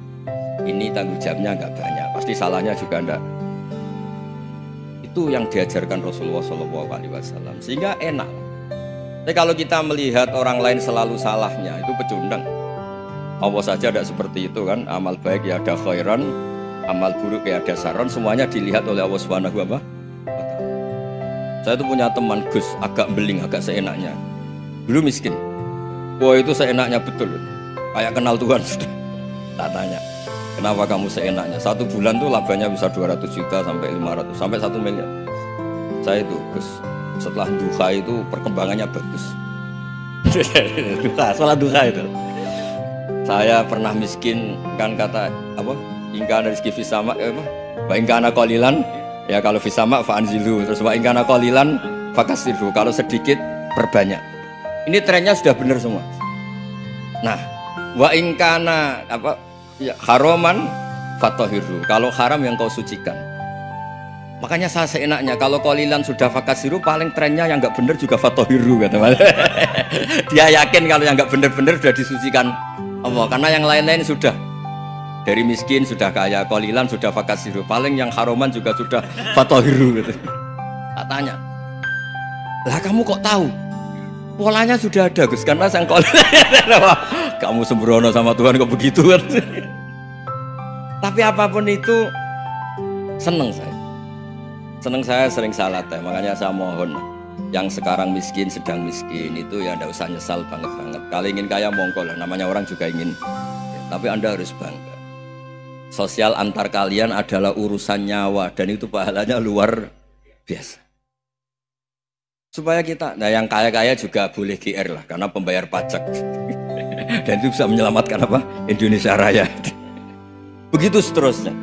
ini tanggung jawabnya nggak banyak. Pasti salahnya juga enggak. Itu yang diajarkan Rasulullah SAW. Sehingga enak. Tapi kalau kita melihat orang lain selalu salahnya, itu pecundang. Allah saja tidak seperti itu kan. Amal baik ya ada khairan, amal buruk ya ada saron. Semuanya dilihat oleh Allah Subhanahu wa Ta'ala. Saya tuh punya teman Gus, agak beling, agak seenaknya. Dulu miskin. Wah itu seenaknya betul. Kayak kenal Tuhan sudah. Tak tanya, kenapa kamu seenaknya? 1 bulan tuh labanya bisa 200 juta sampai 500, sampai 1 miliar. Saya itu Gus, setelah duha itu perkembangannya bagus. Sholat duha itu. Saya pernah miskin, kan kata apa? Ingkana rizki fisama, wa ingkana qalilan. Ya kalau fisama fa'anzilu, terus wa ingkana qalilan fakasirhu, kalau sedikit perbanyak. Ini trennya sudah benar semua. Nah, wa ingkana ya, haroman fatahirhu, kalau haram yang kau sucikan. Makanya saya seenaknya kalau qalilan sudah fakasiru, paling trennya yang enggak benar juga fatahirhu kata. Dia yakin kalau yang enggak benar-benar sudah disucikan Allah, karena yang lain-lain sudah. Dari miskin sudah kaya, qalilan sudah fakasiru, paling yang haroman juga sudah fatohiru gitu. Tak tanya, lah kamu kok tahu? Polanya sudah ada Gus, karena sang qalilan. Kamu sembrono sama Tuhan kok begitu kan? Tapi apapun itu seneng saya. Seneng saya sering salah teh, makanya saya mohon yang sekarang miskin, sedang miskin itu ya ndak usah nyesal banget-banget. Kalau ingin kaya monggo lah, namanya orang juga ingin. Tapi Anda harus bangga. Sosial antar kalian adalah urusan nyawa dan itu pahalanya luar biasa. Supaya kita, nah yang kaya-kaya juga boleh GR lah karena pembayar pajak. Dan itu bisa menyelamatkan apa? Indonesia Raya. Begitu seterusnya.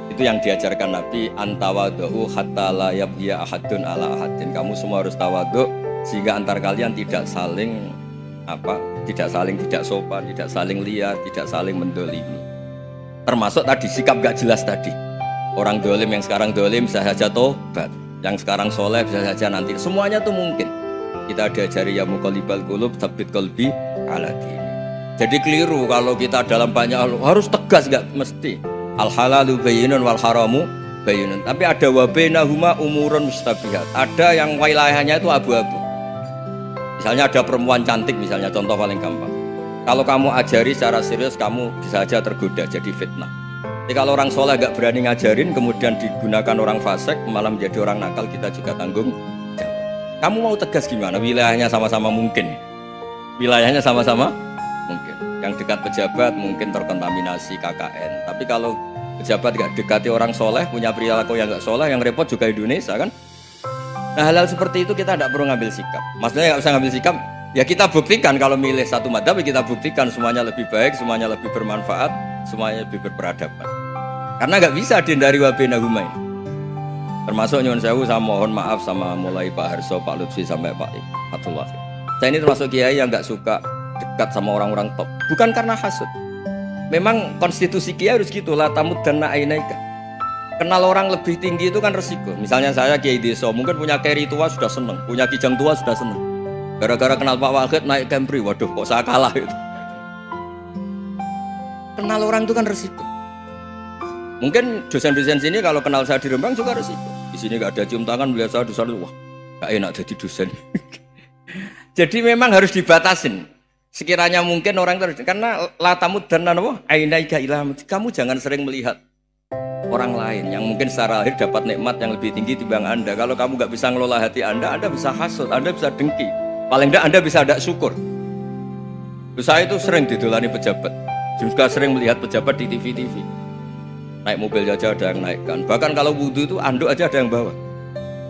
Itu yang diajarkan Nabi, antawadhu hatta la yabghiya ahadun ala ahadin. Kamu semua harus tawadhu sehingga antar kalian tidak saling tidak sopan, tidak saling liar, tidak saling mendolimi. Termasuk tadi sikap gak jelas tadi. Orang dolim yang sekarang dolim bisa saja tobat, yang sekarang soleh bisa saja nanti. Semuanya tuh mungkin. Kita diajari ya muqallibal qulub tsabbit qalbi ala dini. Jadi keliru kalau kita dalam banyak hal harus tegas, gak mesti. Al halalu bayyinun wal haramu bayyinun. Tapi ada wa bainahuma umurun mustabihat. Ada yang wilayahnya itu abu-abu. Misalnya ada perempuan cantik, misalnya contoh paling gampang. Kalau kamu ajari secara serius, kamu bisa saja tergoda jadi fitnah. Jadi kalau orang soleh gak berani ngajarin, kemudian digunakan orang fasik, malah menjadi orang nakal, kita juga tanggung jawab. Kamu mau tegas gimana? Wilayahnya sama-sama mungkin. Wilayahnya sama-sama mungkin. Yang dekat pejabat mungkin terkontaminasi KKN. Tapi kalau pejabat gak dekati orang soleh, punya perilaku yang gak soleh, yang repot juga Indonesia kan. Nah hal-hal seperti itu kita tidak perlu ngambil sikap. Maksudnya gak usah ngambil sikap. Ya kita buktikan kalau milih satu madzhab, kita buktikan semuanya lebih baik, semuanya lebih bermanfaat, semuanya lebih berperadaban. Karena nggak bisa dihindari wa bainahuma ini. Termasuk nyuwun sewu, saya mohon maaf sama mulai Pak Harso, Pak Lutfi sampai Pak Fathul Wahid. Saya ini termasuk kiai yang nggak suka dekat sama orang-orang top. Bukan karena hasud. Memang konstitusi kiai harus gitu, la tamuddanna ainaika. Kenal orang lebih tinggi itu kan resiko. Misalnya saya kiai desa, mungkin punya keri tua sudah seneng, punya kijang tua sudah seneng. Gara-gara kenal Pak Wahid naik Kempri, waduh kok saya kalah itu. Kenal orang itu kan resiko. Mungkin dosen-dosen sini kalau kenal saya di Rembang juga resiko. Di sini gak ada cium tangan, melihat saya di sana, wah gak enak jadi dosen. Jadi memang harus dibatasin. Sekiranya mungkin orang terus, karena latamu dan nanawa ainaika ilah, kamu jangan sering melihat orang lain yang mungkin secara lahir dapat nikmat yang lebih tinggi timbang Anda. Kalau kamu nggak bisa ngelola hati Anda bisa hasut, Anda bisa dengki. Paling tidak Anda bisa ada syukur. Saya itu sering didolani pejabat, juga sering melihat pejabat di TV-TV. Naik mobil aja ada yang naikkan. Bahkan kalau wudhu itu anduk aja ada yang bawa.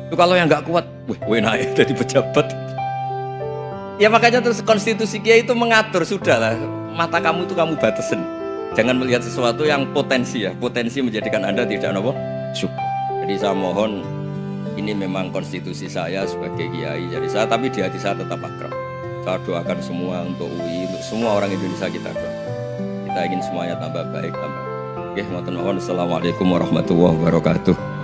Itu kalau yang nggak kuat, weh naik jadi pejabat. Ya makanya terus konstitusi Kiai itu mengatur, sudahlah mata kamu itu kamu batasin. Jangan melihat sesuatu yang potensi menjadikan Anda tidak syukur. Jadi saya mohon, ini memang konstitusi saya sebagai Kiai. Jadi saya, tapi di hati saya tetap akrab. Saya doakan semua untuk UI, untuk semua orang Indonesia kita doakan. Kita ingin semuanya tambah baik, tambah. Oke, matur nuwun. Assalamualaikum warahmatullahi wabarakatuh.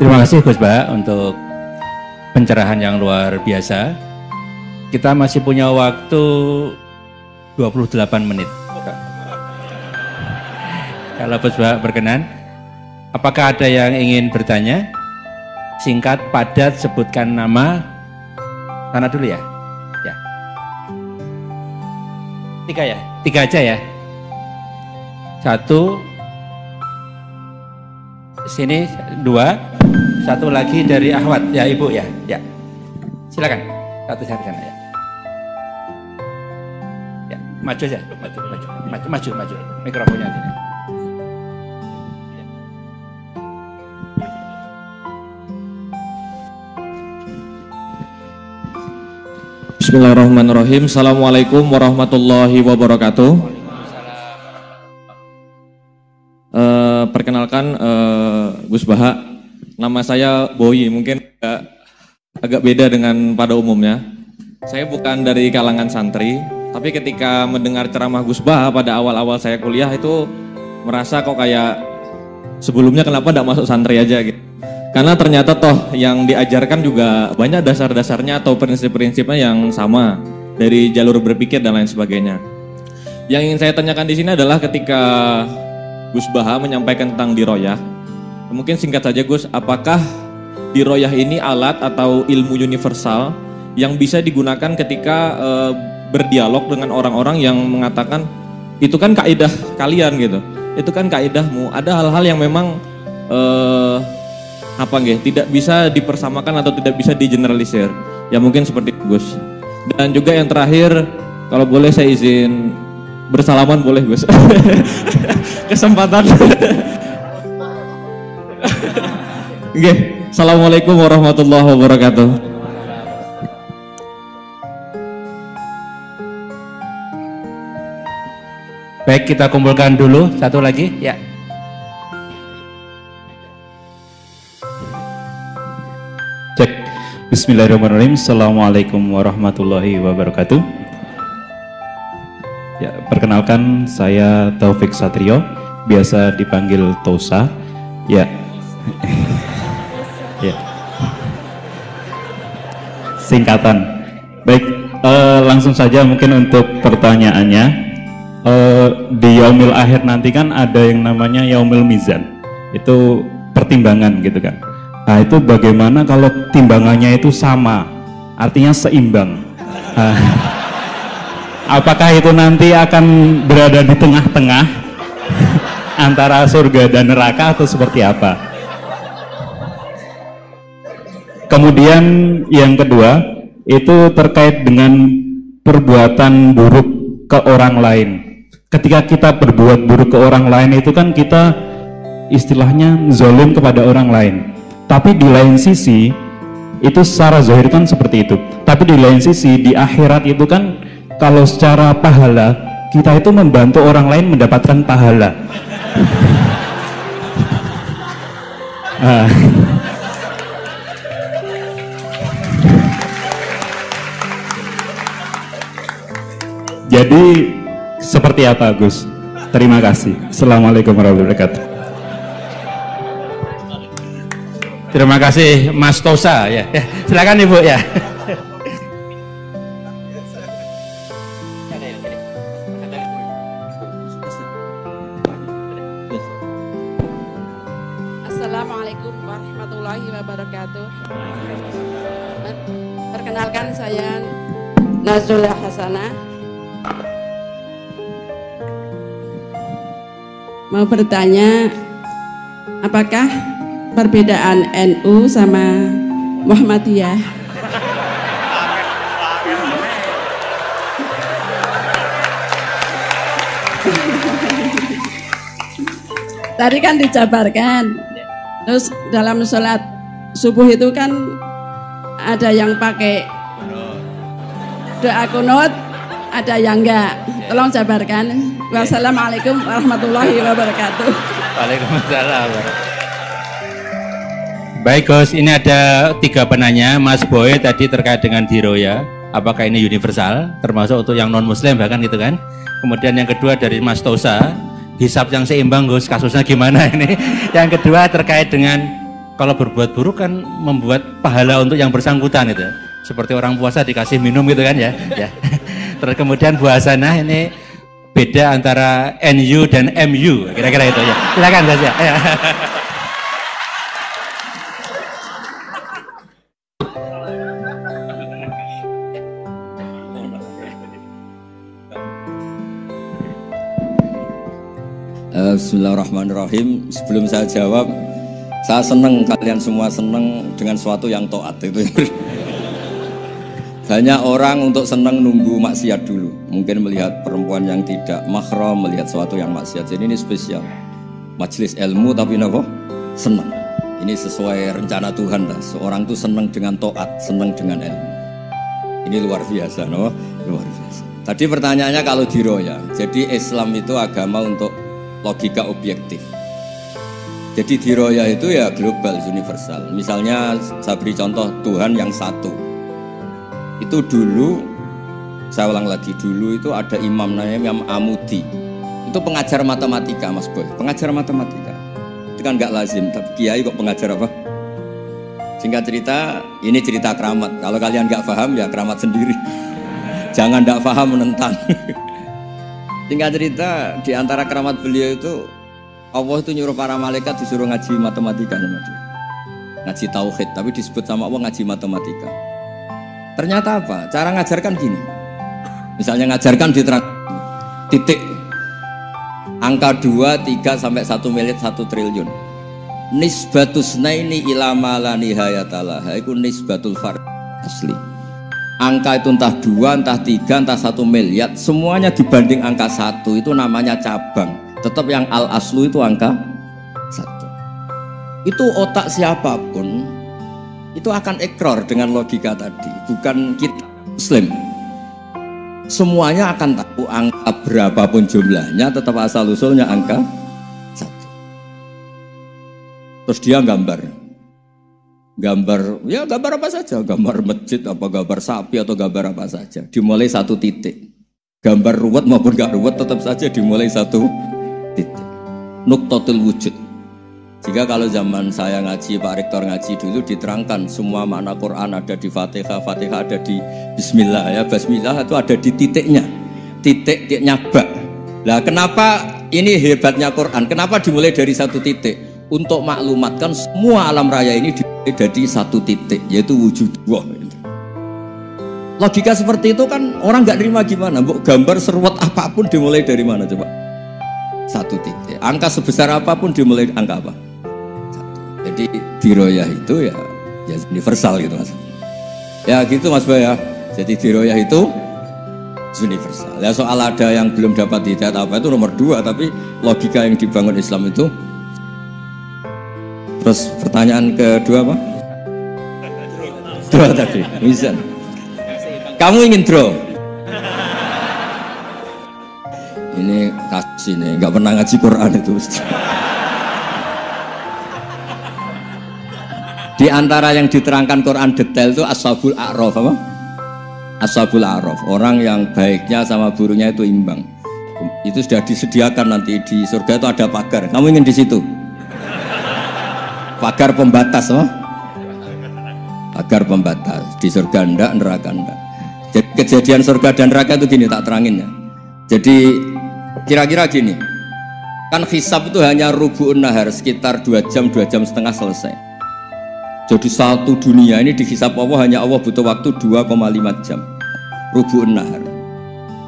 Terima kasih Gus Bah untuk pencerahan yang luar biasa. Kita masih punya waktu 28 menit. Kalau Gus Bah berkenan, apakah ada yang ingin bertanya? Singkat, padat, sebutkan nama. Sana dulu ya. Ya. 3 ya? 3 aja ya. 1. Sini 2. 1 lagi dari Ahwat ya Ibu ya. Ya. Silakan. 1 dari sana ya. Ya, maju aja. Maju. Mikrofonnya aja. Bismillahirrahmanirrahim. Assalamualaikum warahmatullahi wabarakatuh. Perkenalkan Gus Baha, nama saya Boyi, mungkin agak beda dengan pada umumnya. Saya bukan dari kalangan santri, tapi ketika mendengar ceramah Gus Baha pada awal-awal saya kuliah itu merasa kok kayak sebelumnya kenapa tidak masuk santri aja gitu. Karena ternyata toh yang diajarkan juga banyak dasar-dasarnya atau prinsip-prinsipnya yang sama dari jalur berpikir dan lain sebagainya. Yang ingin saya tanyakan di sini adalah ketika Gus Baha menyampaikan tentang diroyah. Mungkin singkat saja Gus, apakah diroyah ini alat atau ilmu universal yang bisa digunakan ketika berdialog dengan orang-orang yang mengatakan itu kan kaidah kalian gitu, itu kan kaidahmu. Ada hal-hal yang memang tidak bisa dipersamakan atau tidak bisa digeneralisir. Ya mungkin seperti itu Gus. Dan juga yang terakhir, kalau boleh saya izin bersalaman boleh Gus. Kesempatan. Oke, Assalamualaikum warahmatullahi wabarakatuh. Baik, kita kumpulkan dulu 1 lagi ya. Cek. Bismillahirrahmanirrahim. Assalamualaikum warahmatullahi wabarakatuh. Ya, perkenalkan saya Taufik Satrio, biasa dipanggil Tosa. Ya. Ya. Singkatan. Baik, langsung saja mungkin untuk pertanyaannya. Di Yaumil Akhir nanti kan ada yang namanya Yaumil Mizan. Itu pertimbangan gitu kan. Nah, itu bagaimana kalau timbangannya itu sama? Artinya seimbang. Apakah itu nanti akan berada di tengah-tengah antara surga dan neraka atau seperti apa? Kemudian yang kedua itu terkait dengan perbuatan buruk ke orang lain. Ketika kita berbuat buruk ke orang lain itu kan kita istilahnya zalim kepada orang lain. Tapi di lain sisi itu secara zahir kan seperti itu. Tapi di lain sisi di akhirat itu kan kalau secara pahala kita itu membantu orang lain mendapatkan pahala. Jadi seperti apa Gus? Terima kasih. Assalamualaikum warahmatullahi wabarakatuh. Terima kasih Mas Tosa ya. Silakan Ibu ya. wabarakatuh. Perkenalkan saya Nazrullah Hasanah. Mau bertanya, apakah perbedaan NU sama Muhammadiyah? Tadi kan dijabarkan. Terus dalam sholat subuh itu kan ada yang pakai doa kunut, ada yang enggak. Tolong jabarkan. Wassalamualaikum warahmatullahi wabarakatuh. Waalaikumsalam. Baik Gus, ini ada 3 penanya. Mas Boy tadi terkait dengan diroya, apakah ini universal, termasuk untuk yang non muslim bahkan gitu kan. Kemudian yang kedua dari Mas Tosa, hisab yang seimbang Gus, kasusnya gimana ini. Yang kedua terkait dengan kalau berbuat buruk kan membuat pahala untuk yang bersangkutan itu, seperti orang puasa dikasih minum gitu kan ya. Terus kemudian Bu Hasanah, ini beda antara NU dan MU, kira-kira itu ya. Silakan Gus ya. Bismillahirrahmanirrahim. Sebelum saya jawab, saya senang kalian semua senang dengan sesuatu yang taat itu. Banyak orang untuk senang nunggu maksiat dulu. Mungkin melihat perempuan yang tidak mahram, melihat sesuatu yang maksiat. Jadi ini spesial. Majelis ilmu tapi napa? Senang. Ini sesuai rencana Tuhan lah. Seorang tuh senang dengan taat, senang dengan ilmu. Ini luar biasa, no? Luar biasa. Tadi pertanyaannya kalau diroya. Jadi Islam itu agama untuk logika objektif. Jadi diroya itu ya global, universal. Misalnya saya beri contoh Tuhan yang satu. Itu dulu, saya ulang lagi, dulu itu ada imam namanya Imam Amudi. Itu pengajar matematika Mas Boy, pengajar matematika. Itu kan nggak lazim, tapi kiai kok pengajar apa? Singkat cerita, ini cerita keramat. Kalau kalian nggak paham ya keramat sendiri. Jangan nggak paham menentang. Singkat cerita, di antara keramat beliau itu Allah itu nyuruh para malaikat disuruh ngaji matematika sama dia. Ngaji tauhid, tapi disebut sama Allah ngaji matematika. Ternyata apa? Cara ngajarkan gini. Misalnya ngajarkan di titik angka 2, 3 sampai 1 miliar 1 triliun. Nisbatus naini ila ma la nihayatalah. Itu nisbatul fard asli. Angka itu entah 2, entah 3, entah 1 miliar, semuanya dibanding angka 1 itu namanya cabang. Tetap yang al-aslu itu angka 1. Itu otak siapapun itu akan ikrar dengan logika tadi. Bukan kita muslim, semuanya akan tahu angka berapapun jumlahnya, tetap asal-usulnya angka 1. Terus dia gambar, ya gambar apa saja, gambar masjid, apa gambar sapi atau gambar apa saja, dimulai 1 titik. Gambar ruwet maupun gak ruwet tetap saja dimulai 1 titik. Nuktotul wujud. Jika kalau zaman saya ngaji, Pak Rektor ngaji dulu diterangkan semua makna Quran ada di Fatihah, Fatihah ada di Bismillah ya, Bismillah itu ada di titiknya, titiknya bak. Nah kenapa ini hebatnya Quran? Kenapa dimulai dari 1 titik? Untuk maklumatkan semua alam raya ini dimulai dari 1 titik, yaitu wujud Allah. Logika seperti itu kan orang nggak terima gimana? Mbok gambar seruat apapun dimulai dari mana coba? 1 titik. Angka sebesar apapun dimulai angka apa? 1. Jadi diroyah itu ya universal gitu Mas. Ya gitu Mas Boy ya. Jadi diroyah itu universal. Ya soal ada yang belum dapat hidayat apa itu nomor 2, tapi logika yang dibangun Islam itu. Terus pertanyaan kedua apa? Draw tadi, bisa. Kamu ingin draw? Ini kasih nih, nggak pernah ngaji Quran itu. Di antara yang diterangkan Quran detail itu Ashabul A'raf apa? Ashabul A'raf, orang yang baiknya sama buruknya itu imbang. Itu sudah disediakan nanti di surga itu ada pagar. Kamu ingin di situ? Pagar pembatas, oh? Pagar pembatas di surga ndak, neraka ndak. Jadi kejadian surga dan neraka itu gini, tak terangin ya. Jadi kira-kira gini, kan hisab itu hanya rubu'un nahar, sekitar 2 jam, 2 jam setengah selesai. Jadi satu dunia ini dihisab Allah, hanya Allah butuh waktu 2,5 jam. Rubu'un nahar.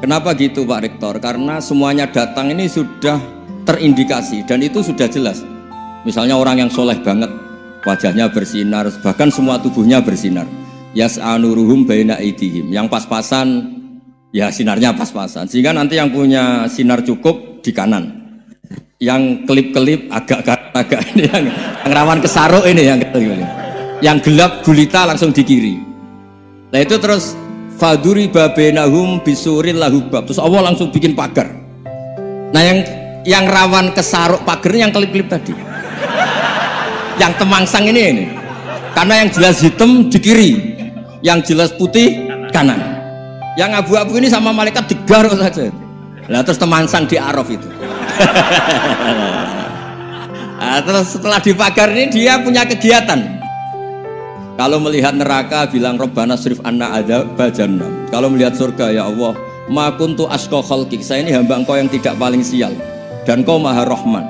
Kenapa gitu Pak Rektor? Karena semuanya datang ini sudah terindikasi dan itu sudah jelas. Misalnya orang yang soleh banget, wajahnya bersinar, bahkan semua tubuhnya bersinar. Yas'anuruhum baina aidihim. Yang pas-pasan, ya sinarnya pas-pasan. Sehingga nanti yang punya sinar cukup di kanan. Yang kelip-kelip agak ini yang rawan kesaruk ini yang gelap gulita langsung di kiri. Nah itu terus faduri babenahum bisuril lahubab. Terus Allah langsung bikin pagar. Nah yang rawan kesaruk pagarnya yang kelip-kelip tadi. Yang temangsang ini. Karena yang jelas hitam di kiri, yang jelas putih kanan. Yang abu-abu ini sama malaikat digaruk saja. Nah terus temangsang di Araf itu. Nah, terus setelah dipagar ini dia punya kegiatan. Kalau melihat neraka bilang Rabbana srif anna adzaba jahannam. Kalau melihat surga, ya Allah, ma kuntu asqa khalqik, saya ini hamba Engkau yang tidak paling sial dan Kau Maha Rahman.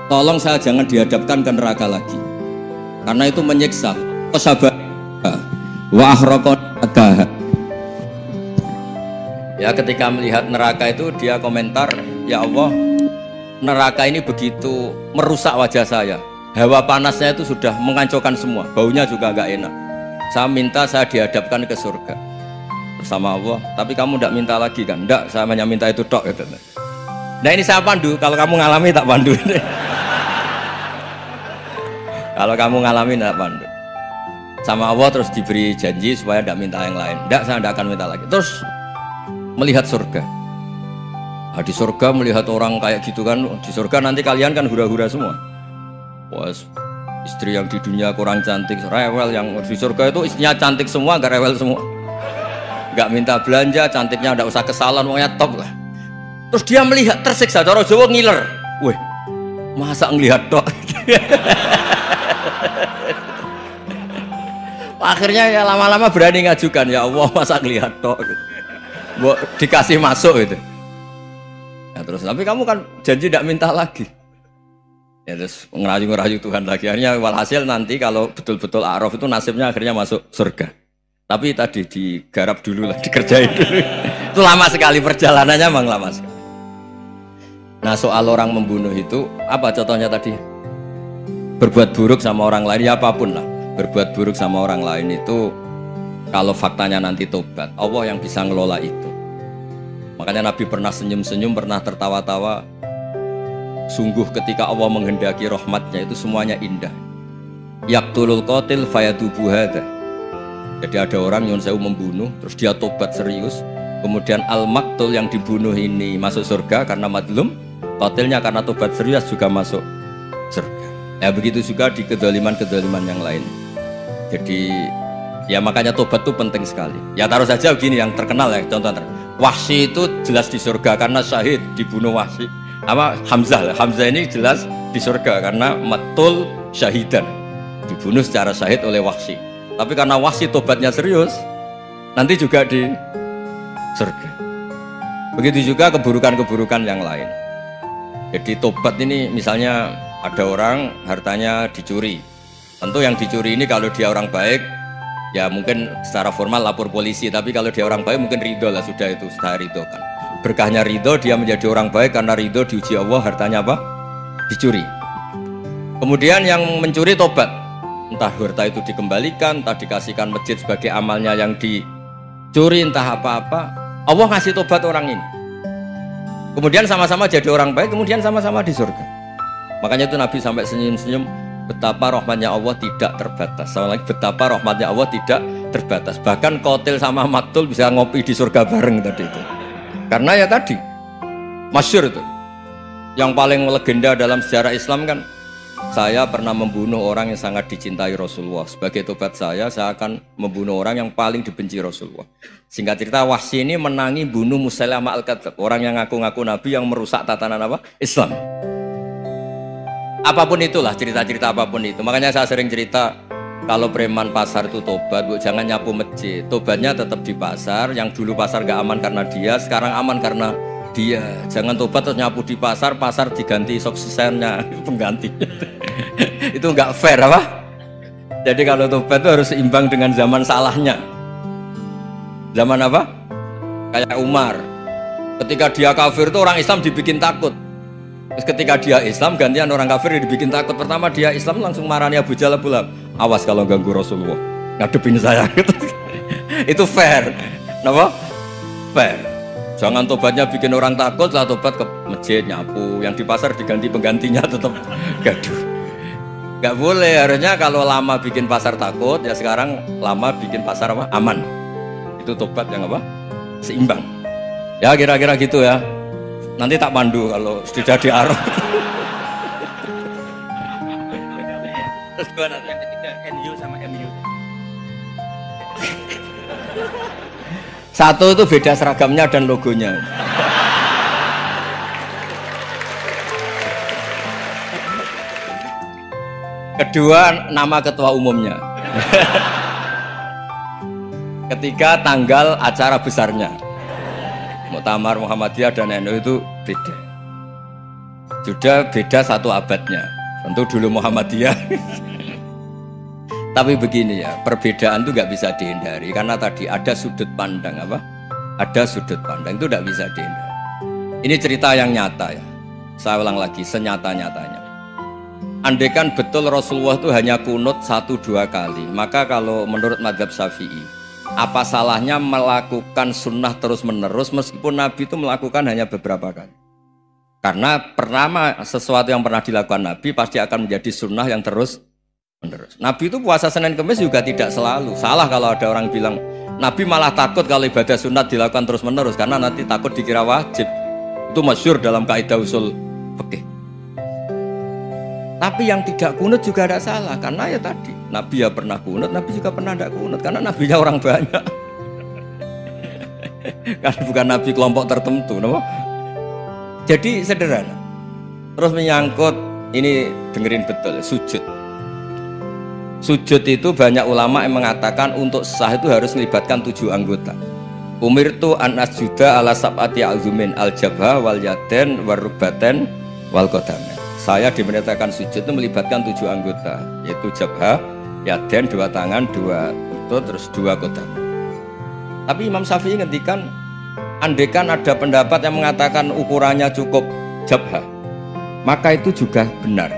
Tolong saya jangan dihadapkan ke neraka lagi. Karena itu menyiksa. Sabar wa ahraqaka. Ya ketika melihat neraka itu dia komentar, ya Allah, neraka ini begitu merusak wajah saya. Hawa panasnya itu sudah menghancurkan semua, baunya juga agak enak. Saya minta saya dihadapkan ke surga bersama Allah. Tapi kamu tidak minta lagi kan? Tidak, saya hanya minta itu tok. Nah ini saya pandu, kalau kamu ngalami tak pandu. Kalau kamu ngalami tak pandu. Sama Allah terus diberi janji supaya tidak minta yang lain. Tidak, saya tidak akan minta lagi. Terus melihat surga. Nah, di surga melihat orang kayak gitu kan, di surga nanti kalian kan hura-hura semua. Wah, istri yang di dunia kurang cantik, rewel, yang di surga itu istrinya cantik semua, gak rewel semua. Gak minta belanja, cantiknya gak usah kesalahan, pokoknya top lah. Terus dia melihat tersiksa, cara Jawa ngiler. Weh, masa ngelihat tok? Akhirnya ya lama-lama berani ngajukan, ya Allah masa ngelihat tok? Dikasih masuk itu. Ya, terus tapi kamu kan janji tidak minta lagi. Ya terus ngerayu-ngerayu Tuhan lagi. Akhirnya walhasil nanti kalau betul-betul A'raf itu nasibnya akhirnya masuk surga. Tapi tadi digarap dulu lah, dikerjain dulu. Itu lama sekali perjalanannya, memang lama sekali. Nah soal orang membunuh itu apa contohnya tadi? Berbuat buruk sama orang lain, ya apapun lah. Berbuat buruk sama orang lain itu kalau faktanya nanti tobat, Allah yang bisa ngelola itu. Makanya Nabi pernah senyum-senyum, pernah tertawa-tawa. Sungguh ketika Allah menghendaki rahmatnya itu semuanya indah. Yaqtulul qatil fayatubu hadza. Jadi ada orang yang saya membunuh, terus dia tobat serius. Kemudian al-maqtul yang dibunuh ini masuk surga karena madlum, qatilnya karena tobat serius juga masuk surga. Ya begitu juga di kedoliman-kedoliman yang lain. Jadi ya makanya tobat itu penting sekali. Ya taruh saja begini yang terkenal ya, contoh Wahsy itu jelas di surga karena syahid dibunuh Wahsy. Apa Hamzah ini jelas di surga karena matul syahidan, dibunuh secara syahid oleh Wahsy. Tapi karena Wahsy tobatnya serius, nanti juga di surga. Begitu juga keburukan-keburukan yang lain. Jadi tobat ini misalnya ada orang hartanya dicuri, tentu yang dicuri ini kalau dia orang baik ya mungkin secara formal lapor polisi, tapi kalau dia orang baik mungkin ridho lah, sudah itu sudah ridho kan. Berkahnya ridho, dia menjadi orang baik karena ridho diuji Allah, hartanya apa? Dicuri. Kemudian yang mencuri tobat, entah harta itu dikembalikan, entah dikasihkan masjid sebagai amalnya yang dicuri, entah apa-apa, Allah ngasih tobat orang ini. Kemudian sama-sama jadi orang baik, kemudian sama-sama di surga. Makanya itu Nabi sampai senyum-senyum, betapa rahmatnya Allah tidak terbatas. Sama lagi, betapa rahmatnya Allah tidak terbatas. Bahkan qatil sama maktul bisa ngopi di surga bareng tadi itu. Karena ya tadi masyhur itu yang paling legenda dalam sejarah Islam kan, saya pernah membunuh orang yang sangat dicintai Rasulullah. Sebagai tobat saya akan membunuh orang yang paling dibenci Rasulullah. Singkat cerita, Wahsy ini menangi bunuh Musailamah al-Kadzdzab, orang yang ngaku-ngaku Nabi yang merusak tatanan apa? Islam. Apapun itulah, cerita-cerita apapun itu. Makanya saya sering cerita, kalau preman pasar itu tobat, bu, jangan nyapu masjid. Tobatnya tetap di pasar. Yang dulu pasar gak aman karena dia, sekarang aman karena dia. Jangan tobat terus nyapu di pasar, pasar diganti suksesennya pengganti. Itu nggak fair apa? Jadi kalau tobat itu harus seimbang dengan zaman salahnya. Zaman apa? Kayak Umar. Ketika dia kafir itu orang Islam dibikin takut. Terus ketika dia Islam gantian orang kafir dibikin takut. Pertama dia Islam langsung marahnya Abu Jahal, Abu Lahab. Awas kalau ganggu Rasulullah, ngadepin saya. Itu fair. Kenapa? Fair. Jangan tobatnya bikin orang takut, lah tobat ke masjid nyapu, yang di pasar diganti penggantinya tetap gaduh. Gak boleh, harusnya kalau lama bikin pasar takut, ya sekarang lama bikin pasar apa? Aman. Itu tobat yang apa? Seimbang. Ya kira-kira gitu ya. Nanti tak pandu kalau sudah di arah. Terus gimana? Yang ketiga NU sama MU. Satu itu beda seragamnya dan logonya. Kedua nama ketua umumnya. Ketiga tanggal acara besarnya. Muktamar Muhammadiyah dan NU itu beda. Sudah beda satu abadnya. Tentu dulu Muhammadiyah. Tapi begini ya, perbedaan itu nggak bisa dihindari karena tadi ada sudut pandang apa? Ada sudut pandang itu nggak bisa dihindari. Ini cerita yang nyata ya. Saya ulang lagi, senyata-nyatanya. Andaikan betul Rasulullah itu hanya kunut 1-2 kali, maka kalau menurut mazhab Syafi'i, apa salahnya melakukan sunnah terus-menerus meskipun Nabi itu melakukan hanya beberapa kali? Karena pertama sesuatu yang pernah dilakukan Nabi pasti akan menjadi sunnah yang terus-menerus. Nabi itu puasa Senin Kemis juga tidak selalu. Salah kalau ada orang bilang Nabi malah takut kalau ibadah sunat dilakukan terus-menerus karena nanti takut dikira wajib. Itu masyhur dalam kaidah usul fikih. Tapi yang tidak kunut juga ada salah karena ya tadi Nabi ya pernah kunut, Nabi juga pernah tidak kunut karena nabinya orang banyak. Karena bukan Nabi kelompok tertentu, no? Jadi sederhana. Terus menyangkut ini dengerin betul sujud. Sujud itu banyak ulama yang mengatakan untuk sah itu harus melibatkan 7 anggota. Umirtu an asjuda ala sab'ati azumin al-jabha wal yaden warrubaten wal qadamen. Saya diperintahkan sujud itu melibatkan 7 anggota, yaitu jabha, yaden 2 tangan, 2 lutut, terus 2 qadam. Tapi Imam Syafi'i ngendikan, andaikan ada pendapat yang mengatakan ukurannya cukup jabha, maka itu juga benar.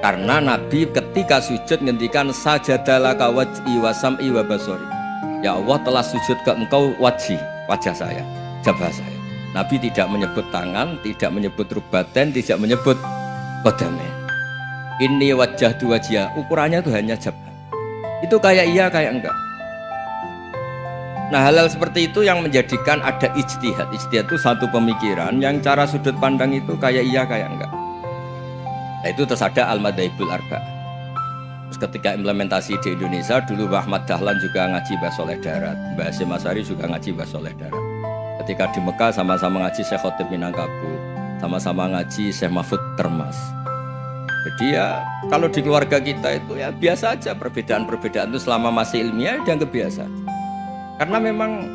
Karena Nabi ketika sujud ngendikan sajadalaka wajhi wa sam'i wa basori. Ya Allah telah sujud ke engkau wajah saya, jabha saya. Nabi tidak menyebut tangan, tidak menyebut rubaten, tidak menyebut qadamen. Ini wajah dua wajah, ukurannya itu hanya jabha. Itu kayak iya, kayak enggak. Nah hal-hal seperti itu yang menjadikan ada ijtihad. Ijtihad itu satu pemikiran yang cara sudut pandang itu kayak iya, kayak enggak. Nah itu terus ada al-madhaibul arba'ah. Terus ketika implementasi di Indonesia, dulu Mbah Ahmad Dahlan juga ngaji Mbah Soleh Darat, Mbah Hasyim Asy'ari juga ngaji Mbah Soleh Darat. Ketika di Mekah sama-sama ngaji Syekh Khotib Minangkabau, sama-sama ngaji Syekh Mahfud Termas. Jadi ya kalau di keluarga kita itu ya biasa aja, perbedaan-perbedaan itu selama masih ilmiah dianggap biasa. Karena memang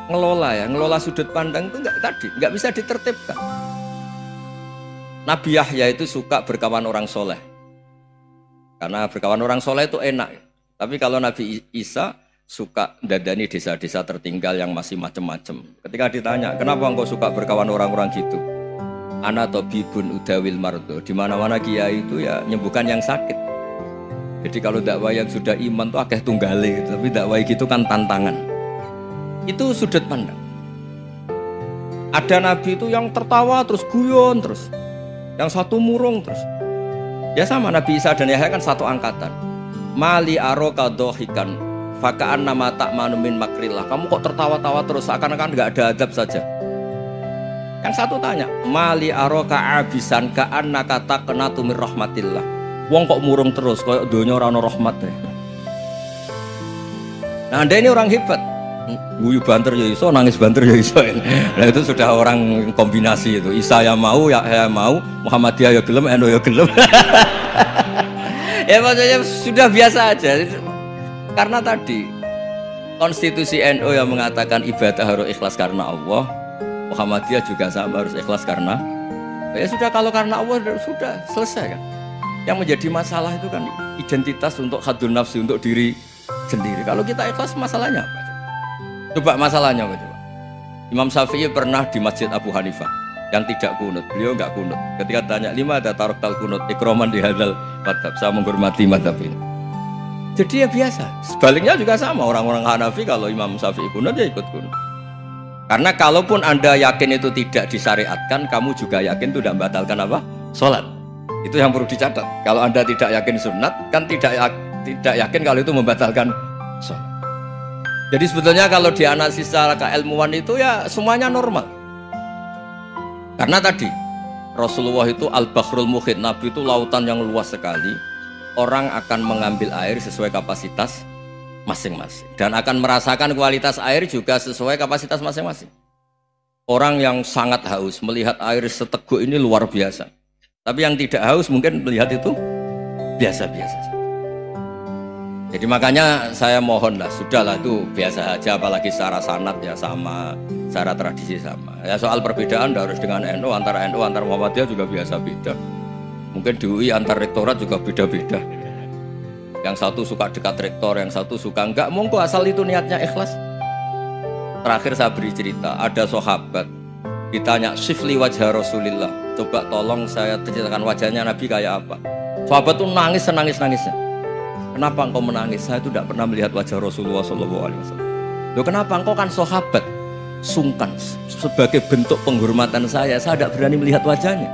ngelola sudut pandang itu nggak bisa ditertibkan. Nabi Yahya itu suka berkawan orang soleh, karena berkawan orang soleh itu enak. Tapi kalau Nabi Isa suka dadani desa-desa tertinggal yang masih macem-macem. Ketika ditanya, kenapa engkau suka berkawan orang-orang gitu? Ana tabibun udawil mardo. Di mana-mana kiai itu ya nyembuhkan yang sakit. Jadi kalau dakwah yang sudah iman tuh akeh tunggale, tapi dakwah gitu kan tantangan. Itu sudut pandang. Ada nabi itu yang tertawa terus guyon terus, yang satu murung terus. Ya sama Nabi Isa dan Yahya kan satu angkatan. Mali aroka dohikan fakaan nama tak manumin makrillah. Kamu kok tertawa-tawa terus seakan-akan nggak ada adab saja. Yang satu tanya, mali aroka abisan kaan nakata kena tumir rahmatillah. Wong kok murung terus, kayak dunia orang rahmat deh. Nah anda ini orang hebat. Guyu banter ya iso, nangis banter ya iso. Nah itu sudah orang kombinasi itu. Isa ya mau, ya mau, Muhammadiyah ya gelem, NU ya gelem. Ya maksudnya sudah biasa aja. Karena tadi konstitusi NU yang mengatakan ibadah harus ikhlas karena Allah, Muhammadiyah juga sama harus ikhlas karena ya sudah, kalau karena Allah sudah selesai kan. Yang menjadi masalah itu kan identitas untuk hadun nafsi, untuk diri sendiri. Kalau kita ikhlas, masalahnya apa? Coba masalahnya apa? Coba. Imam Syafi'i pernah di Masjid Abu Hanifah yang tidak kunut. Beliau enggak kunut. Ketika tanya, lima ada taroktal kunut, ikroman di hadal madhab. Saya menghormati madhab ini. Jadi ya biasa. Sebaliknya juga sama. Orang-orang Hanafi kalau Imam Syafi'i kunut, ya ikut kunut. Karena kalaupun Anda yakin itu tidak disyariatkan, kamu juga yakin itu tidak membatalkan apa? Sholat. Itu yang perlu dicatat. Kalau Anda tidak yakin sunat, kan tidak yakin kalau itu membatalkan sholat. Jadi sebetulnya kalau dianalisis secara keilmuan itu ya semuanya normal. Karena tadi Rasulullah itu al-bahrul muhit, Nabi itu lautan yang luas sekali. Orang akan mengambil air sesuai kapasitas masing-masing dan akan merasakan kualitas air juga sesuai kapasitas masing-masing. Orang yang sangat haus melihat air seteguk ini luar biasa. Tapi yang tidak haus mungkin melihat itu biasa-biasa saja. Jadi makanya saya mohonlah, sudahlah itu biasa aja, apalagi secara sanad ya sama, secara tradisi sama. Ya soal perbedaan harus dengan NU, antara Muhammadiyah juga biasa beda. Mungkin di UI antar rektorat juga beda-beda. Yang satu suka dekat rektor, yang satu suka enggak. Monggo asal itu niatnya ikhlas. Terakhir saya beri cerita, ada sahabat ditanya sifli wajah Rasulillah, coba tolong saya ceritakan wajahnya Nabi kayak apa. Sahabat tuh nangis senangis-nangisnya. Kenapa engkau menangis? Saya itu tidak pernah melihat wajah Rasulullah SAW. Loh kenapa? Engkau kan sahabat. Sungkan. Sebagai bentuk penghormatan saya tidak berani melihat wajahnya.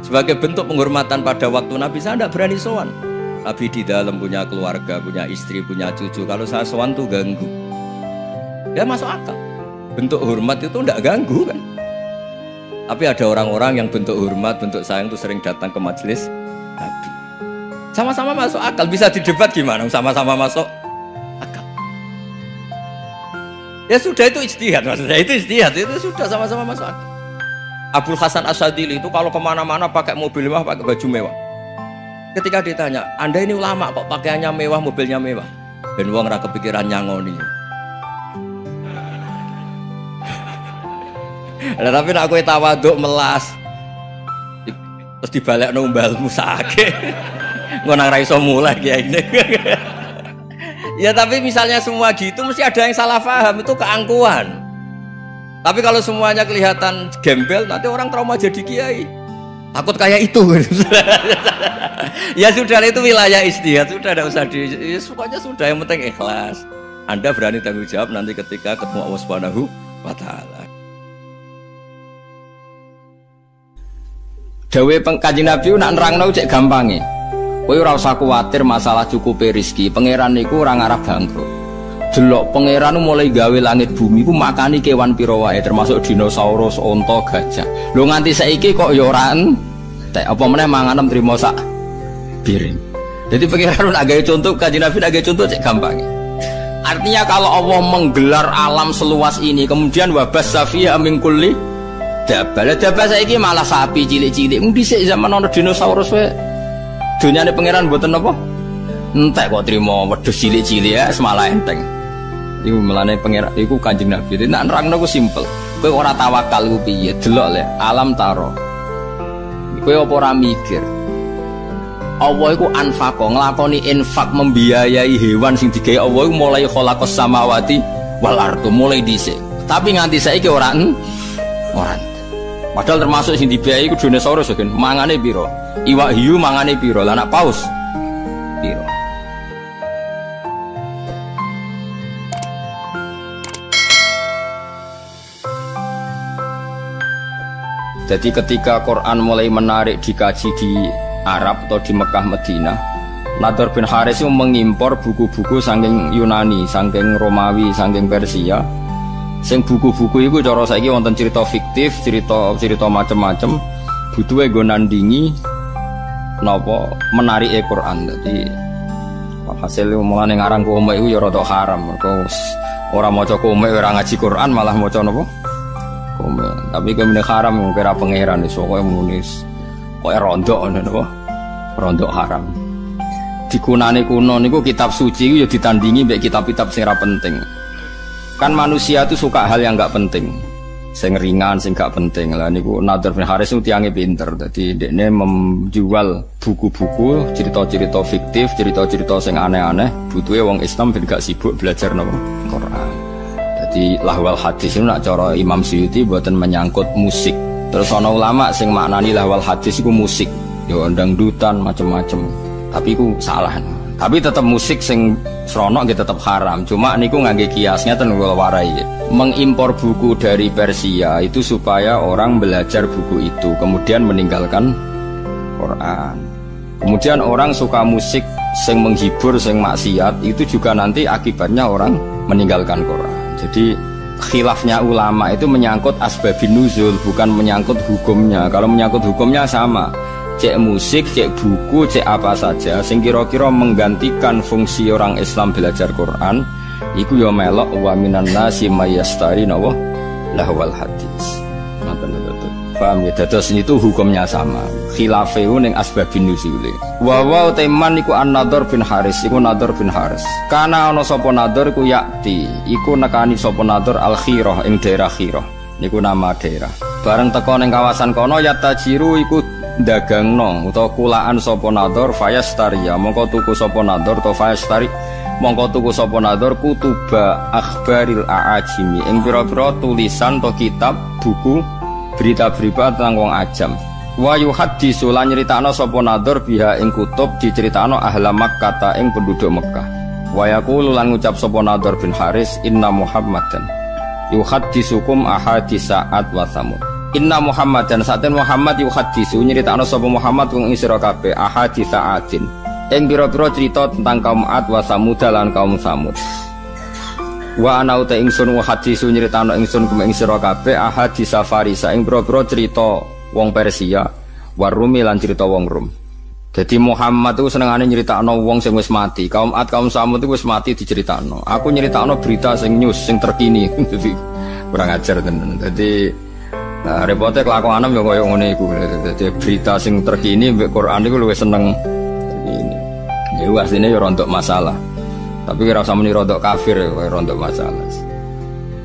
Sebagai bentuk penghormatan pada waktu Nabi, saya tidak berani sowan. Nabi di dalam punya keluarga, punya istri, punya cucu. Kalau saya sowan tuh ganggu. Ya masuk akal. Bentuk hormat itu tidak ganggu kan. Tapi ada orang-orang yang bentuk hormat, bentuk sayang itu sering datang ke majelis Nabi. Sama-sama masuk akal, bisa didebat gimana? Sama-sama masuk akal. Ya sudah, itu ijtihad, maksudnya itu ijtihad, itu sudah sama-sama masuk akal. Abul Hasan Asyadili itu kalau kemana-mana pakai mobil mewah, pakai baju mewah. Ketika ditanya, Anda ini ulama kok pakaiannya mewah, mobilnya mewah? Ben wong ra kepikiran nyangoni. Lah tapi nek kowe tawaduk melas, terus dibalik numbalmu sakit. Ngonang ra iso mulai kiai ini. Ya tapi misalnya semua gitu mesti ada yang salah paham, itu keangkuhan. Tapi kalau semuanya kelihatan gembel, nanti orang trauma jadi kiai. Takut kayak itu. Ya sudah, itu wilayah ijtihad, sudah tidak usah ya, pokoknya sudah, yang penting ikhlas. Anda berani tanggung jawab nanti ketika ketemu Allah Subhanahu wa taala. Dawe Kanjeng Nabi nak nerangno cek gampange. Kowe ora usah kuwatir masalah cukupe rezeki. Pangeran niku ora ngarep bangkrut. Delok pangeran mulai gawe langit bumi ku makani kewan pira wae termasuk dinosaurus, onta, gajah. Lho nganti saiki kok ya ora entek. Apa meneh manganem trimo sak piring. Jadi pangeran nak gawe contoh, Kanjeng Nabi nak gawe contoh cek gampange. Artinya kalau Allah menggelar alam seluas ini kemudian wabas safiya min kulli dabal saiki malah sapi cilik-cilik. Mung dhisik zaman ana dinosaurus wae. Dunyane pangeran mboten apa? Entek kok trimo wedhus cilik-cilik ya semalah enteng. Iku melane pangeran iku Kanjeng Nabi. Nek nerangno ku simpel. Kowe ora tawakal ku piye? Delok le alam taro. Kowe apa ora mikir? Allah iku anfaqo nglakoni infak membiayai hewan sing digawe Allah iku mulai khalaqas samawati wal ardu mulai dhisik. Tapi nganti saiki ora padahal termasuk sing dibiayai ku dinosaurus kan. Mangane piro? Iwak hiu mangane piro? Lah anak paus piro? Jadi ketika Quran mulai menarik dikaji di Arab atau di Mekah Madinah, Nadhr bin Haris itu mengimpor buku-buku saking Yunani, saking Romawi, saking Persia. Sing buku-buku itu cara saiki wonten cerita fiktif, cerita macam-macam. Butuhe nggo nandingi napa menarike Quran. Jadi hasil mulane ngarang komik iku ya rada haram. Mergo ora maca komik ora ngaji Quran malah maca napa? Komik. Tapi kemene haram kira pangeran iso koyo munis. Koyo rondok ngono napa? Rondok haram. Dikunane kuno niku kitab suci iku ya ditandingi mbek kitab-kitab sing ora penting. Kan manusia itu suka hal yang nggak penting. sing ringan, sing gak penting. Lah niku Nadhr bin Haris itu tiange pinter. Dadi dekne menjual buku-buku, cerita-cerita fiktif, cerita-cerita sing aneh-aneh, butuhe wong Islam ben gak sibuk belajar napa Quran. Dadi lahwal hadis itu nak cara Imam Suyuti mboten menyangkut musik. Terus ana ulama sing maknani lahwal hadis iku musik, yo dangdutan macem-macem. Tapi iku salah. Tapi tetap musik sing seronok gitu tetap haram. Cuma niku ngangge kiasnya ten warai. Mengimpor buku dari Persia itu supaya orang belajar buku itu, kemudian meninggalkan Quran. Kemudian orang suka musik sing menghibur, sing maksiat, itu juga nanti akibatnya orang meninggalkan Quran. Jadi khilafnya ulama itu menyangkut asbabun nuzul, bukan menyangkut hukumnya. Kalau menyangkut hukumnya sama. Cek musik, cek buku, cek apa saja sing kira-kira menggantikan fungsi orang Islam belajar Quran, iku ya melok wa minan nasi mayastari nawa lahwal hadis. Paham ya? Dados itu hukumnya sama. Khilafeu ning asbabun nuzul. Wa teman iku An-Nadhr bin Haris, iku Nadhr bin Haris. Kana ana sapa Nadhr iku yakti, iku nekani sapa Nadhr Al-Khirah ing daerah Khirah. Niku nama daerah. Bareng teko ning kawasan kono yatajiru iku dagangno utawa kulaan sapa Nadhr fayastariya, mongko tuku sapa Nadhr to fayastari, mongko tuku sapa Nadhr kutuba akhbaril a'ajimi, ing pira-pira tulisan to kitab buku berita-berita tentang wong ajam. Wa yuhaddisu lan nyritakno sapa Nadhr biha ing kutub diceritakno ahla Makkah ta ing penduduk Mekah. Wa yaqulu lan ngucap sapa Nadhr bin Haris inna Muhammadan yuhaddisukum ahadisa Ad wa Tsamud. Inna Muhammadan saten Muhammad yuhaddisu nyritakno sapa Muhammad wong sira kabeh ahadisa Adin ing pira-pira cerita tentang kaum Ad wa Tsamud lan kaum Tsamud. Wa ana uta ingsun wa hadisu nyritakno ingsun kum ing sira kabeh ahadisa Farisa ing pira-pira cerita wong Persia, wa Rumi lan cerita wong Rum. Jadi Muhammad itu senengane nyritakno wong sing wis mati. Kaum Ad, kaum Tsamud itu wis mati diceritakno. Aku nyritakno berita sing news sing terkini. Jadi kurang ajar tenan. Jadi repote kelakuanem yo koyo ngene iku. Jadi berita sing terkini mbek Quran iku luwih seneng terkini. Ya asline yo rontok masalah. Tapi kira usah muni rodok kafir, rodok masalah.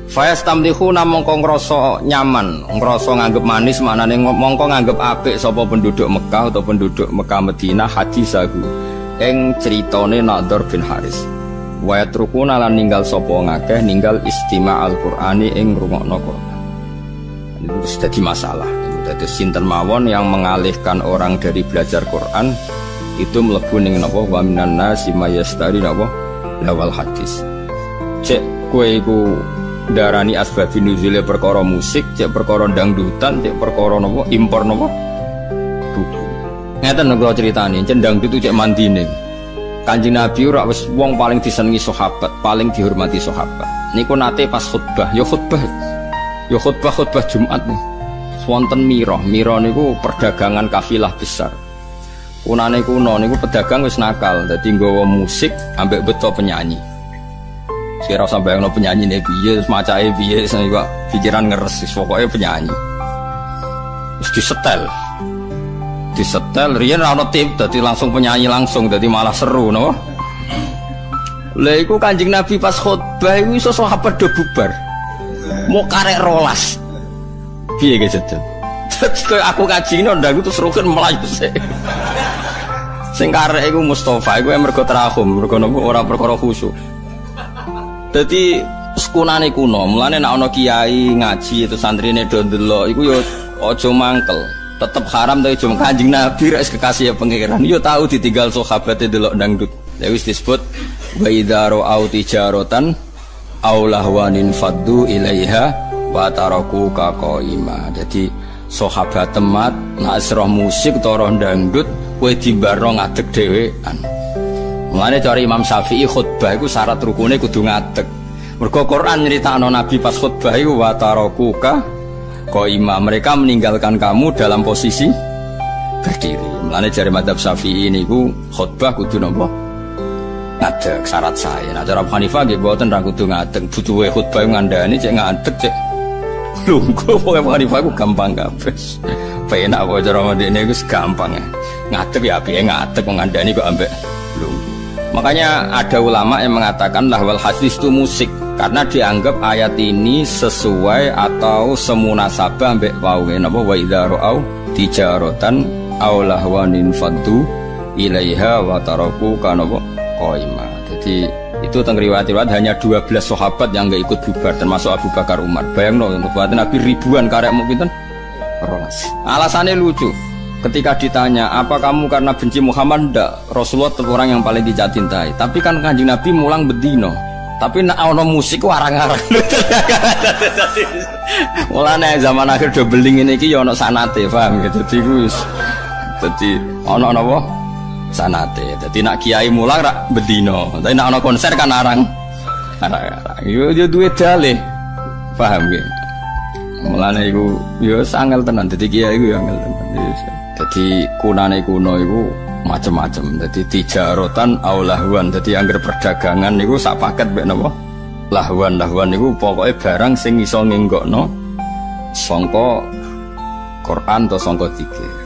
Fayastamlihu mongko ngrasa nyaman, ngrasa nganggep manis, maknane mongko nganggep apik sapa penduduk Mekah atau penduduk Mekah Madinah hadisahu ing critane Nadhr bin Haris. Wa yatrukuna lan ninggal sapa ngakeh ninggal istima' al-Qur'ani ing ngrungokno Qur'an. Itu jadi masalah. Dadi sinten mawon yang mengalihkan orang dari belajar Quran itu mlebu ning napa wa minan nasi mayastari napa lawal hadis. Cek kowe iku darani asbabun nuzule perkara musik, cek perkara dangdutan, cek perkara napa impor napa buku. Ngeten kula critani, cek dangdut itu cek mandine. Kanjeng Nabi ora wis wong paling disenengi sahabat, paling dihormati sahabat. Niku nate pas khutbah, ya khutbah Jumat nih. Wonten mira niku perdagangan kafilah besar. Kunane kuno niku pedagang wis nakal, dadi nggawa musik ambek beto penyanyi. Kira usah bayangno penyanyi piye, macae piye, kok pikiran ngeres, pokoke penyanyi. Wis disetel riyen ora ono tip, dadi langsung penyanyi langsung, dadi malah seru no. Lha iku Kanjeng Nabi pas khutbah iku iso sahabat do bubar. Mau karek rolas. Piye ge jajal? Dadi aku kaji ndang terus rugen melayu sik. Sing karek iku Mustofa iku mergo terahum, mergo napa ora perkara khusyuk. Dadi sekunane kuno, mulane nek ana kiai ngaji itu santrine do ndelok iku ya aja mangkel. Tetep haram ta aja Kanjeng Nabi rek kekasih pangeran. Ya tahu ditinggal sahabate ndelok dangdut. Ya wis disebut wa idzaru au tijaratan aw lahwanin faddu ilaiha wa taraku ka qaima. Jadi sahabat temat nek roh musik utawa dangdut kowe dimbarno ngadeg dhewean. Mulane cara Imam Syafi'i khutbah iku syarat rukune kudu ngadeg. Mergo Quran nyritakno Nabi pas khutbah iku wa tarakuka qaima, mereka meninggalkan kamu dalam posisi berdiri. Mulane jare madzhab Syafi'i niku khutbah kudu napa? Ngadeg syarat saya. Nah cara Abu Hanifah nggih mboten ra kudu ngadeg, butuhe khutbah ngandani cek ngadeg cek lungguh. Pokoke Abu Hanifah ku gampang kabeh. Penak kok cara ndekne iku gampang. Ngadeg ya piye ngadeg ngandani kok ambek lungguh. Makanya ada ulama yang mengatakan lahwal hadis itu musik. Karena dianggap ayat ini sesuai atau semunasabah mbek wae napa wa idza ra'au tijaratan aw lahwanin faddu ilaiha wa taraku kana qaima. Jadi itu teng riwayat-riwayat hanya 12 sahabat yang enggak ikut bubar termasuk Abu Bakar Umar. Bayangno untuk Nabi ribuan karek mau pinten? Alasannya lucu. Ketika ditanya, apa kamu karena benci Muhammad? Ndak, Rasulullah itu orang yang paling dicintai. Tapi kan Kanjeng Nabi mulang bedino. Tapi nak ono musik warang-warang. Mulane zaman akhir do beling ini iki ya ono sanate, paham gitu. Dadi ono napa? Sanate. Dadi nak kiai mulang rak bedino. Tapi nak ono konser kan arang. Yo duwe dale. Paham gitu. Mulane iku yo sangel tenan. Dadi kiai iku yo angel tenan. Jadi kunane kuno itu macam-macam. Jadi tijarotan aulahwan. Jadi angger perdagangan itu sak paket mek napa? Lahwan itu pokoknya barang sing iso ngenggokno sangka Quran atau sangka zikir.